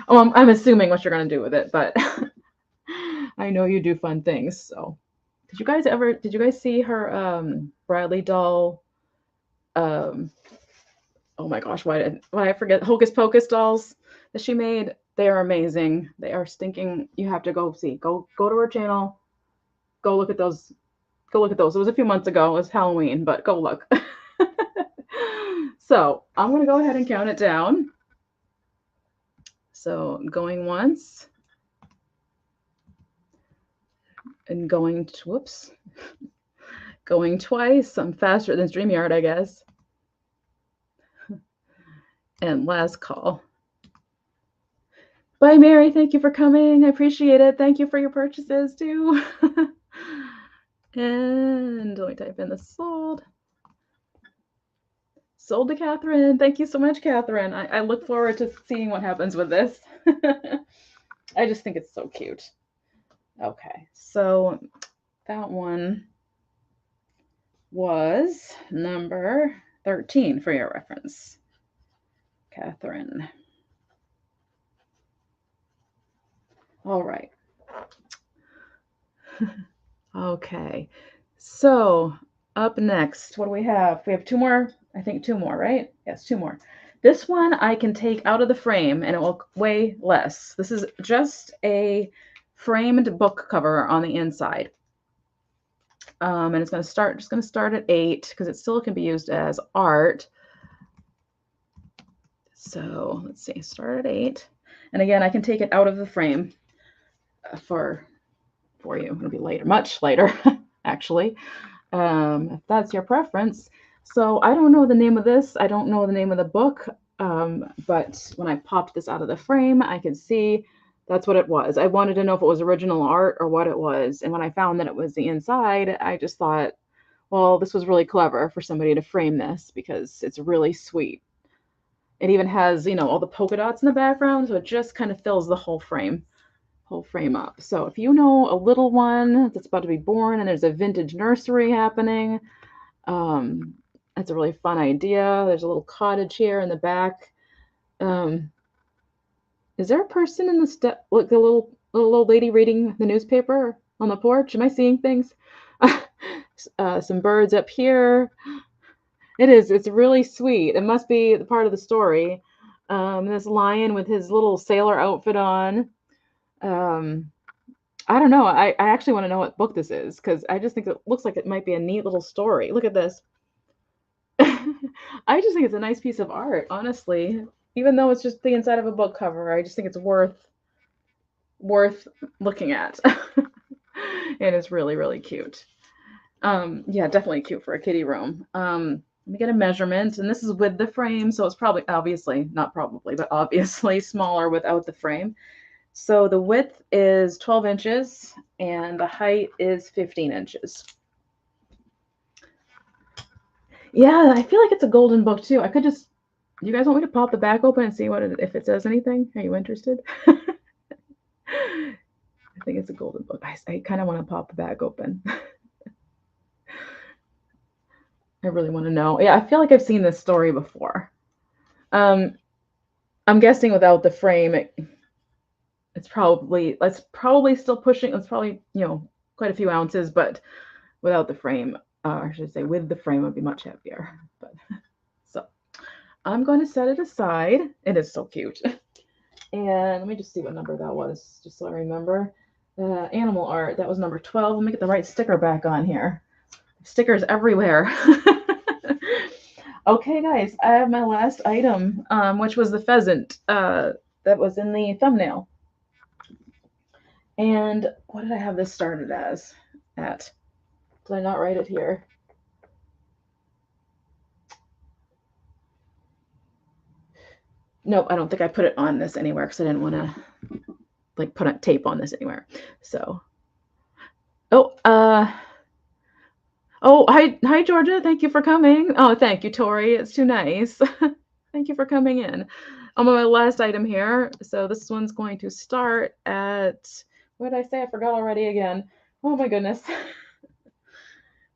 Oh, I'm assuming what you're going to do with it, but I know you do fun things. So did you guys see her Bradley doll? Oh my gosh, why did I forget? Hocus Pocus dolls that she made. They are amazing. They are stinking. You have to go see. Go to her channel. Go look at those. Go look at those. It was a few months ago. It was Halloween, but go look. So I'm going to go ahead and count it down. So going once and going, whoops, going twice. I'm faster than StreamYard, I guess. And last call. Bye, Mary. Thank you for coming. I appreciate it. Thank you for your purchases too. And let me type in the sold. Sold to Catherine. Thank you so much, Catherine. I look forward to seeing what happens with this. I just think it's so cute. Okay, so that one was number 13 for your reference, Catherine. All right. Okay, so up next, what do we have? We have 2 more. I think 2 more, right? Yes, 2 more. This one I can take out of the frame and it will weigh less. This is just a framed book cover on the inside. And it's going to start at 8 because it still can be used as art. So let's see, start at 8. And again, I can take it out of the frame for you. It'll be later, much later, actually, if that's your preference. So I don't know the name of this. I don't know the name of the book. But when I popped this out of the frame, I could see that's what it was. I wanted to know if it was original art or what it was. And when I found that it was the inside, I just thought, well, this was really clever for somebody to frame this because it's really sweet. It even has, all the polka dots in the background. So it just kind of fills the whole frame up. So if you know a little one that's about to be born and there's a vintage nursery happening, that's a really fun idea. There's a little cottage here in the back. Is there a person in the step, like the little old lady reading the newspaper on the porch? Am I seeing things? Some birds up here. It's really sweet. It must be the part of the story. This lion with his little sailor outfit on. I don't know. I actually want to know what book this is because I just think it looks like it might be a neat little story. Look at this. I just think it's a nice piece of art, honestly. Even though it's just the inside of a book cover, I just think it's worth looking at. It is really, really cute. Yeah, definitely cute for a kiddie room. Let me get a measurement, and this is with the frame, so it's probably, obviously, not probably, but obviously smaller without the frame. So the width is 12 inches and the height is 15 inches. Yeah, I feel like it's a golden book too. I could just, you guys want me to pop the back open and see if it says anything? Are you interested? I think it's a golden book. I kind of want to pop the back open. I really want to know. Yeah, I feel like I've seen this story before. I'm guessing without the frame, it's probably still pushing. It's probably, quite a few ounces, but without the frame. Or I should say with the frame would be much happier. But so I'm going to set it aside. It is so cute. And let me just see what number that was, just so I remember. Animal art, that was number 12. Let me get the right sticker back on here. Stickers everywhere. Okay, guys, I have my last item, which was the pheasant that was in the thumbnail. And what did I have this started as? At? Did I not write it here? Nope, I don't think I put it on this anywhere because I didn't want to like put a tape on this anywhere. So, oh, hi, Georgia. Thank you for coming. Oh, thank you, Tori. It's too nice. Thank you for coming in. I'm on my last item here. So this one's going to start at, what did I say? I forgot already again. Oh my goodness.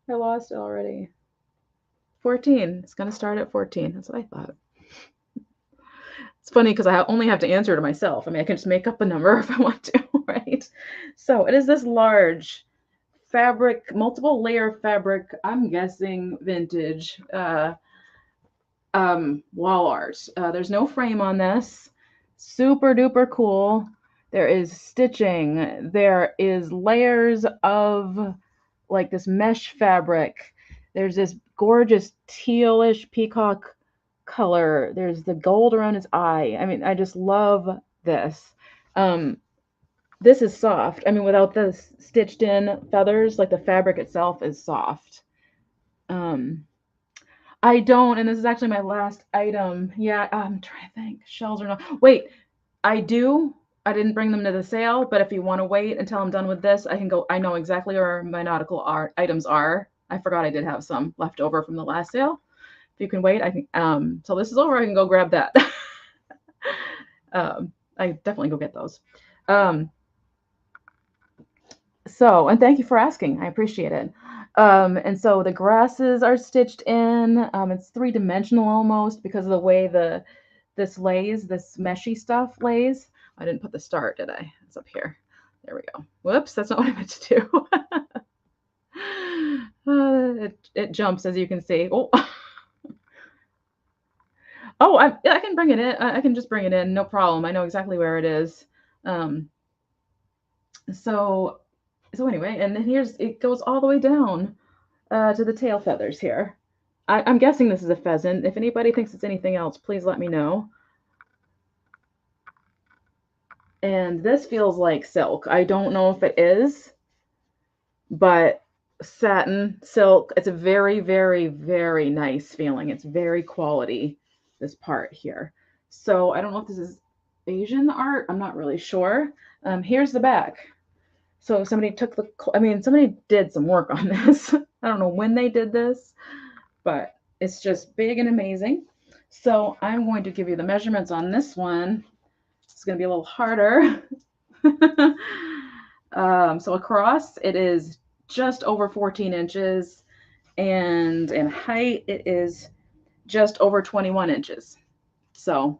I lost it already. 14. It's going to start at 14. That's what I thought. It's funny because I only have to answer to myself. I mean, I can just make up a number if I want to, right? So it is this large fabric, multiple layer fabric, I'm guessing vintage, wall art. There's no frame on this. Super duper cool. There is stitching. There is layers of like this mesh fabric. There's this gorgeous tealish peacock color. There's the gold around his eye. I mean, I just love this. This is soft. I mean, without the stitched in feathers, like the fabric itself is soft. I don't, and this is actually my last item. Yeah, I'm trying to think. Shells or not. Wait, I do. I didn't bring them to the sale, but if you want to wait until I'm done with this, I can go. I know exactly where my nautical art items are. I forgot I did have some left over from the last sale. If you can wait, I think. So this is over. I can go grab that. I definitely go get those. So, and thank you for asking. I appreciate it. And so the grasses are stitched in. It's three-dimensional almost because of the way this lays, this meshy stuff lays. I didn't put the start, did I? It's up here. There we go. Whoops, that's not what I meant to do. It jumps, as you can see. Oh, oh, I can bring it in. I can just bring it in, no problem. I know exactly where it is. So anyway, and then it goes all the way down to the tail feathers here. I'm guessing this is a pheasant. If anybody thinks it's anything else, please let me know. And this feels like silk. I don't know if it is, but satin, silk, it's a very, very, very nice feeling. It's very quality, this part here. So I don't know if this is Asian art. I'm not really sure. Here's the back. So somebody somebody did some work on this. I don't know when they did this, but it's just big and amazing. So I'm going to give you the measurements on this one. It's going to be a little harder. So across, it is just over 14 inches, and in height, it is just over 21 inches. So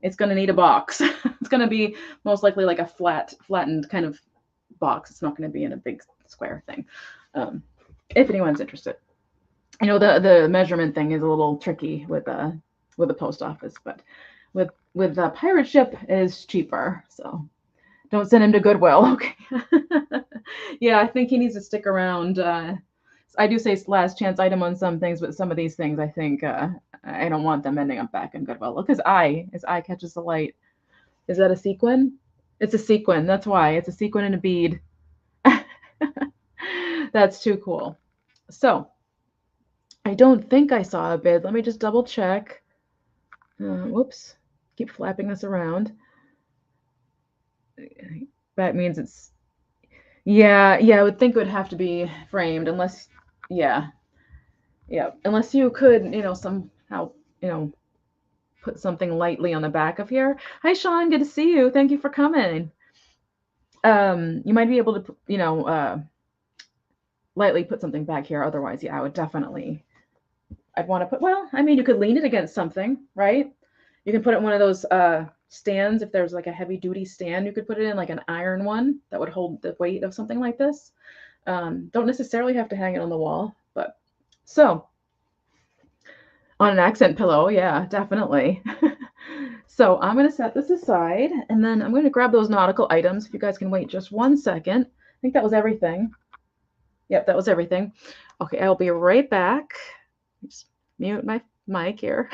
it's going to need a box. It's going to be most likely like a flattened kind of box. It's not going to be in a big square thing. If anyone's interested, I know the measurement thing is a little tricky with the post office, but with the pirate ship is cheaper. So don't send him to Goodwill. Okay. Yeah, I think he needs to stick around. I do say last chance item on some things, but some of these things I think I don't want them ending up back in Goodwill. Look, his eye catches the light. Is that a sequin? It's a sequin. That's why. It's a sequin and a bead. That's too cool. So I don't think I saw a bid. Let me just double check. Whoops. Keep flapping this around. That means it's, yeah, I would think it would have to be framed unless, yeah, unless you could, somehow, put something lightly on the back of here. Hi, Sean. Good to see you. Thank you for coming. You might be able to, lightly put something back here. Otherwise, yeah, I'd want to put, well, I mean, you could lean it against something, right? You can put it in one of those stands. If there's like a heavy duty stand, you could put it in like an iron one that would hold the weight of something like this. Don't necessarily have to hang it on the wall, but so on an accent pillow, yeah, definitely. So I'm going to set this aside and then I'm going to grab those nautical items. If you guys can wait just 1 second. I think that was everything. Yep, that was everything. Okay, I'll be right back. Just mute my mic here.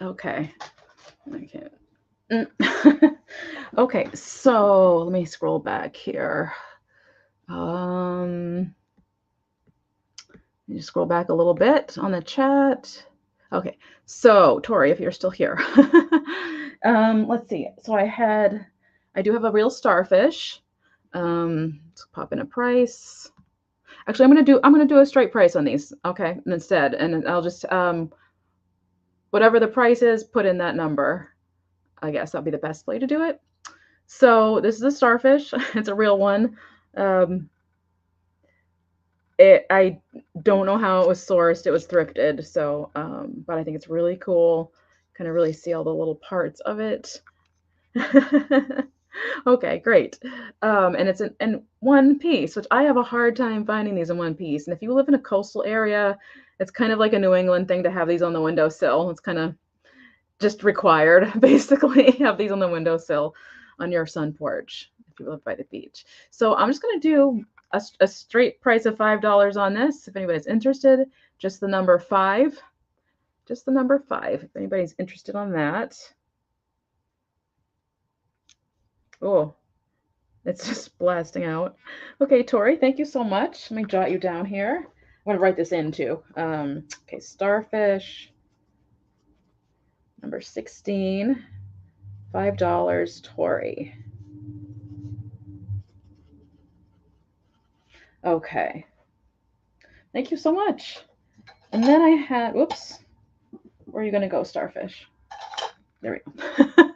Okay. I can't. Okay, so let me scroll back here. Let me just scroll back a little bit on the chat. Okay, so Tori, if you're still here, let's see. So I do have a real starfish. Let's pop in a price. Actually, I'm gonna do a straight price on these. Okay, instead, and I'll just whatever the price is, put in that number. I guess that'll be the best way to do it. So this is a starfish. It's a real one. I don't know how it was sourced. It was thrifted, so but I think it's really cool. Kind of really see all the little parts of it. Okay, great. And it's in one piece, which I have a hard time finding these in one piece. And if you live in a coastal area, it's kind of like a New England thing to have these on the windowsill. It's kind of just required, basically, have these on the windowsill on your sun porch if you live by the beach. So I'm just going to do a straight price of $5 on this. If anybody's interested, just the number 5. Just the number 5, if anybody's interested on that. Oh, it's just blasting out. Okay, Tori, thank you so much. Let me jot you down here. I'm going to write this in too. Okay, starfish, number 16, $5, Tori. Okay. Thank you so much. And then I had, whoops, where are you going to go, starfish? There we go.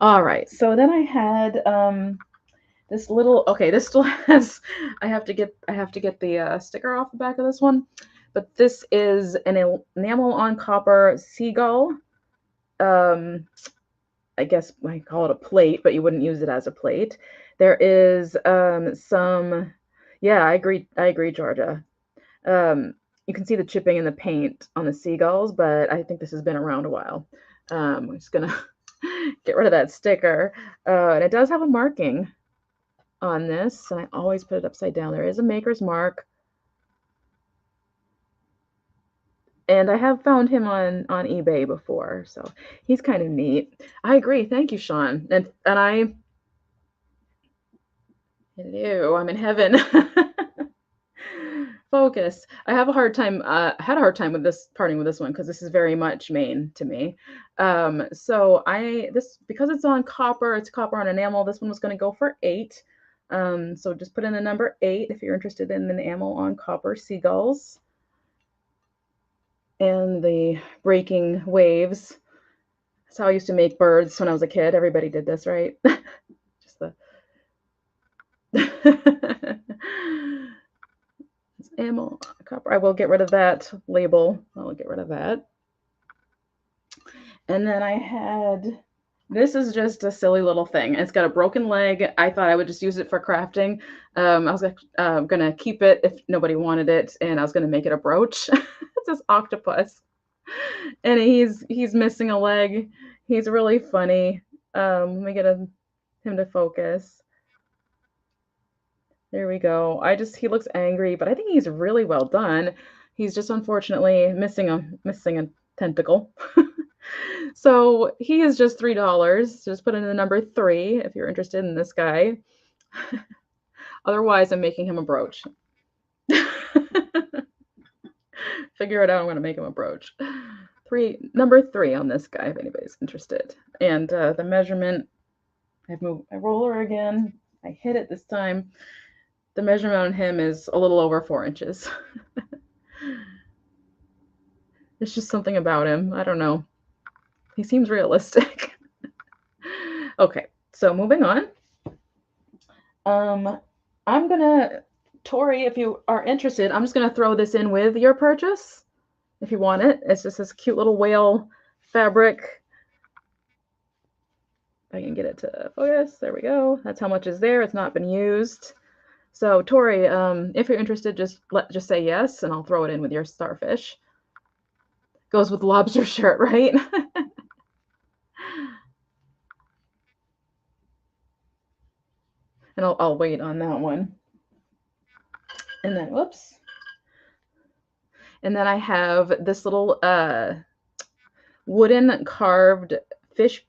All right. So then I had this little, okay, this still has, I have to get the sticker off the back of this one. But this is an enamel on copper seagull. I guess I call it a plate, but you wouldn't use it as a plate. There is some, yeah, I agree, Georgia. You can see the chipping and the paint on the seagulls, but I think this has been around a while. I'm just gonna get rid of that sticker. And it does have a marking on this, and I always put it upside down. There is a maker's mark. And I have found him on eBay before, so he's kind of neat. I agree. Thank you, Sean. And hello, I'm in heaven. Focus. I have a hard time, had a hard time with this, parting with this one, because this is very much Maine to me. So because it's on copper, it's copper on enamel, this one was going to go for 8. So just put in the number 8 if you're interested in the enamel on copper seagulls. And the breaking waves. That's how I used to make birds when I was a kid. Everybody did this, right? Just the enamel copper. I will get rid of that label. I'll get rid of that. And then I had, this is just a silly little thing. It's got a broken leg. I thought I would just use it for crafting. I was gonna keep it if nobody wanted it, and I was gonna make it a brooch. It's this octopus, and he's missing a leg. He's really funny. Let me get him to focus. There we go. He looks angry, but I think he's really well done. He's just unfortunately missing a tentacle. So he is just $3. Just put in the number 3 if you're interested in this guy. Otherwise, I'm making him a brooch. Figure it out. I'm going to make him a brooch. Number 3 on this guy if anybody's interested. And the measurement, I've moved my roller again. I hit it this time. The measurement on him is a little over 4 inches. It's just something about him. I don't know. He seems realistic. Okay, so moving on. I'm gonna, Tori, if you are interested, I'm just gonna throw this in with your purchase if you want it. It's just this cute little whale fabric. If I can get it to focus, there we go. That's how much is there. It's not been used. So Tori, if you're interested, just say yes, and I'll throw it in with your starfish. Goes with the lobster shirt, right? And I'll wait on that one. And then, whoops. And then I have this little wooden carved fish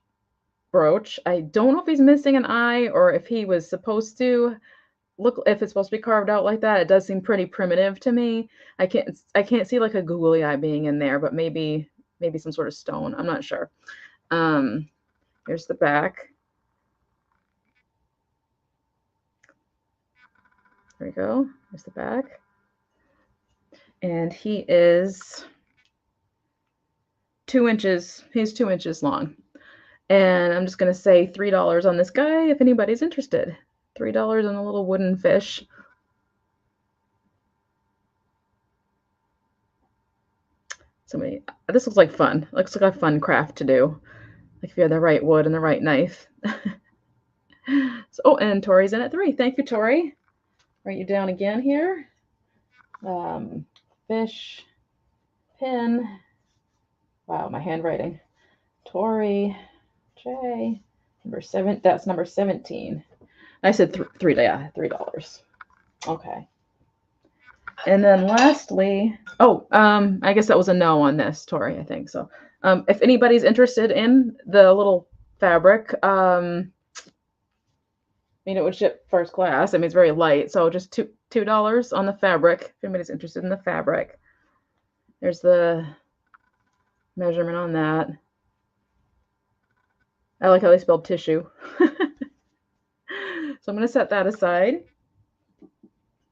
brooch. I don't know if he's missing an eye or if he was supposed to look, if it's supposed to be carved out like that. It does seem pretty primitive to me. I can't see like a googly eye being in there, but maybe some sort of stone. I'm not sure. Here's the back. There we go. There's the back. And he is 2 inches. He's 2 inches long. And I'm just going to say $3 on this guy if anybody's interested. $3 on a little wooden fish. This looks like fun. Looks like a fun craft to do. Like if you had the right wood and the right knife. So, oh, and Tori's in at 3. Thank you, Tori. Write you down again here. Fish, pin. Wow, my handwriting. Tori, J, number 7. That's number 17. I said $3. Okay. And then lastly, I guess that was a no on this, Tori, I think so. If anybody's interested in the little fabric, it would ship first class. I mean, it's very light, so just $2 on the fabric. If anybody's interested in the fabric, there's the measurement on that. I like how they spelled tissue. So I'm going to set that aside.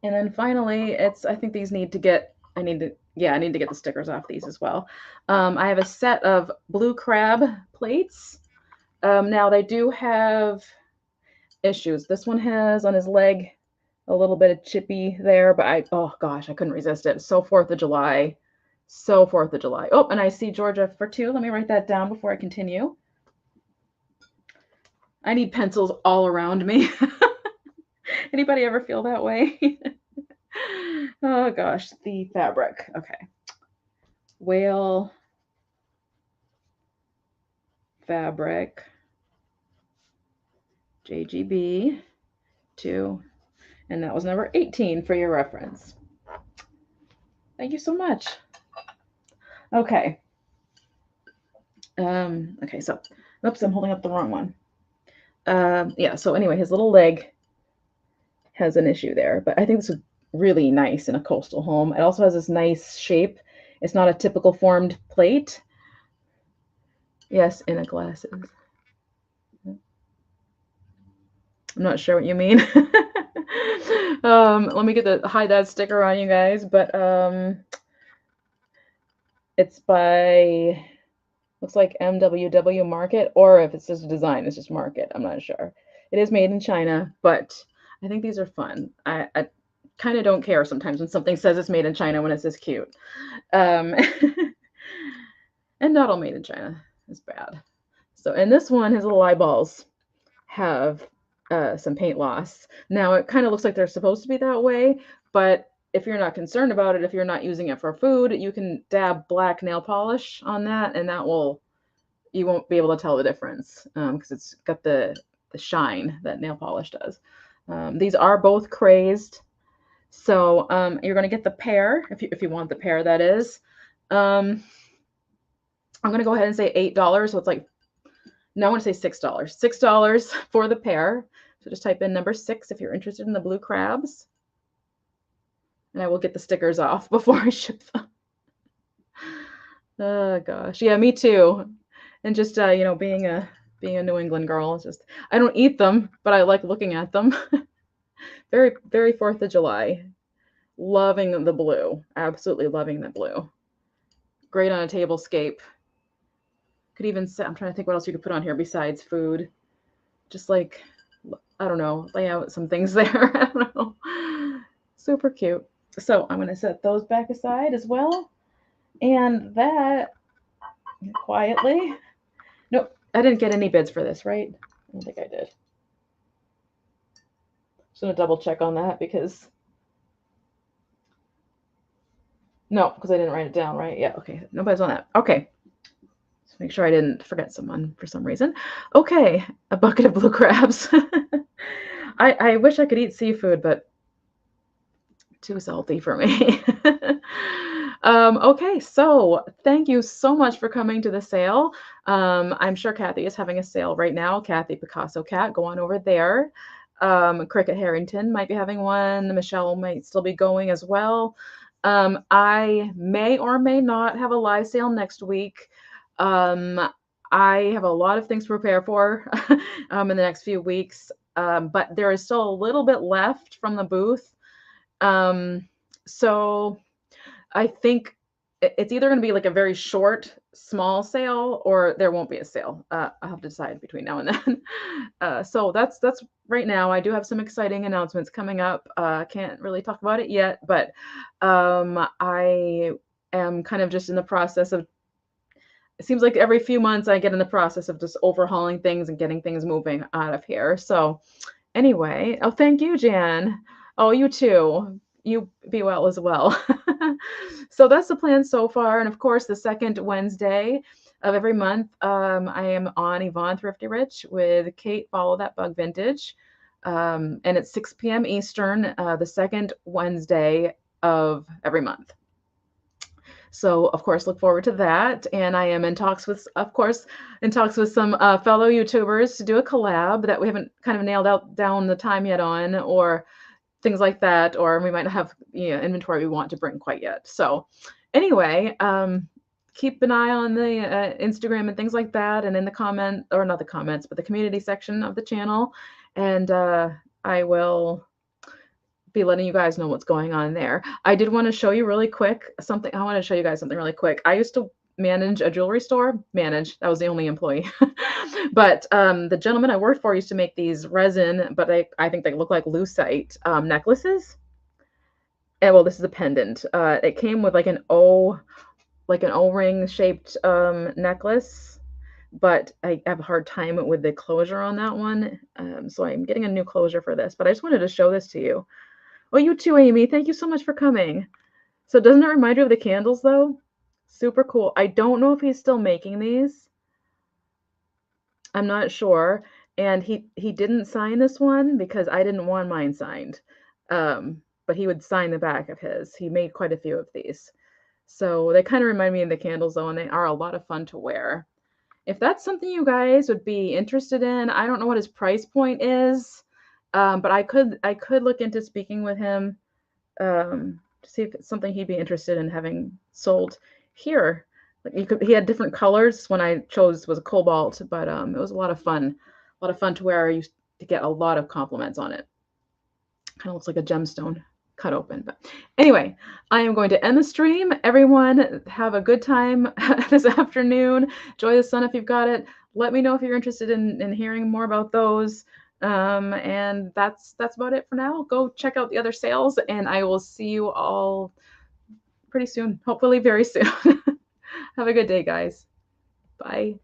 And then finally, I think these need to get, I need to get the stickers off these as well. I have a set of blue crab plates. Now they do have issues. This one has on his leg a little bit of chippy there, but oh gosh, I couldn't resist it. So 4th of July. So 4th of July. Oh, and I see Georgia for 2. Let me write that down before I continue. I need pencils all around me. Anybody ever feel that way? Oh gosh, the fabric. Okay. Whale fabric. JGB 2. And that was number 18 for your reference. Thank you so much. Okay. Okay, so, oops, I'm holding up the wrong one. Yeah, so anyway, his little leg has an issue there, but I think this is really nice in a coastal home. It also has this nice shape. It's not a typical formed plate. Yes, in a glasses. I'm not sure what you mean. Let me hide that sticker on you guys, but it's by, looks like MWW Market, or if it's just a design, it's just Market. I'm not sure. It is made in China, but I think these are fun. I kind of don't care sometimes when something says it's made in China when it's this cute. And not all made in China is bad. So, and this one, his little eyeballs have some paint loss. Now, it kind of looks like they're supposed to be that way, but if you're not concerned about it, if you're not using it for food, you can dab black nail polish on that, and you won't be able to tell the difference because it's got the shine that nail polish does. These are both crazed. So you're going to get the pair, if you want the pair, that is. I'm going to go ahead and say $8. So it's like, no, I'm going to say $6. $6 for the pair. So just type in number 6 if you're interested in the blue crabs. And I will get the stickers off before I ship them. Oh gosh. Yeah, me too. And just you know, being a New England girl, it's just I don't eat them, but I like looking at them. Very, very 4th of July. Loving the blue. Absolutely loving the blue. Great on a tablescape. Could even set, I'm trying to think what else you could put on here besides food. Just like, I don't know, lay out some things there. I don't know. Super cute. So I'm going to set those back aside as well. And that, quietly, nope, I didn't get any bids for this, right? I don't think I did. Just going to double check on that because, no, because I didn't write it down, right? Yeah, okay, nobody's on that. Okay. Make sure I didn't forget someone for some reason. Okay, a bucket of blue crabs. I wish I could eat seafood, but too salty for me. Okay, so thank you so much for coming to the sale. I'm sure Kathy is having a sale right now. Kathy Picasso Cat, go on over there. Cricket Harrington might be having one. Michelle might still be going as well. I may or may not have a live sale next week. I have a lot of things to prepare for in the next few weeks, but there is still a little bit left from the booth. So I think it's either going to be like a very short, small sale, or there won't be a sale. I'll have to decide between now and then. So that's right now. I do have some exciting announcements coming up. Can't really talk about it yet, but I am kind of just in the process of, it seems like every few months I get in the process of just overhauling things and getting things moving out of here. So anyway, oh, thank you, Jan. Oh, you too. You be well as well. So that's the plan so far. And of course, the second Wednesday of every month, I am on Yvonne Thrifty Rich with Kate Follow That Bug Vintage. And it's 6 p.m. Eastern, the second Wednesday of every month. So, of course, look forward to that. And I am in talks with, of course, some fellow YouTubers to do a collab that we haven't kind of nailed down the time yet on, or things like that, or we might not have, you know, inventory we want to bring quite yet. So anyway, keep an eye on the Instagram and things like that, and in the comment, or not the comments, but the community section of the channel. And I will be letting you guys know what's going on there. I did want to show you really quick something. I want to show you guys something really quick. I used to manage a jewelry store. That was the only employee. But the gentleman I worked for used to make these resin, but I think they look like lucite necklaces. And well, this is a pendant. It came with like an O-ring shaped necklace, but I have a hard time with the closure on that one. So I'm getting a new closure for this, but I just wanted to show this to you. Oh, you too, Amy. Thank you so much for coming. So doesn't it remind you of the candles, though? Super cool. I don't know if he's still making these. I'm not sure. And he didn't sign this one because I didn't want mine signed. But he would sign the back of his. He made quite a few of these. So they kind of remind me of the candles, though, and they are a lot of fun to wear. If that's something you guys would be interested in, I don't know what his price point is. But I could look into speaking with him to see if it's something he'd be interested in having sold here. Like he had different colors. One I chose was a cobalt, but it was a lot of fun to wear. I used to get a lot of compliments on it. Kind of looks like a gemstone cut open. But anyway, I am going to end the stream. Everyone, have a good time this afternoon. Enjoy the sun if you've got it. Let me know if you're interested in hearing more about those. And that's about it for now. Go check out the other sales, and I will see you all pretty soon, hopefully very soon. Have a good day, guys. Bye.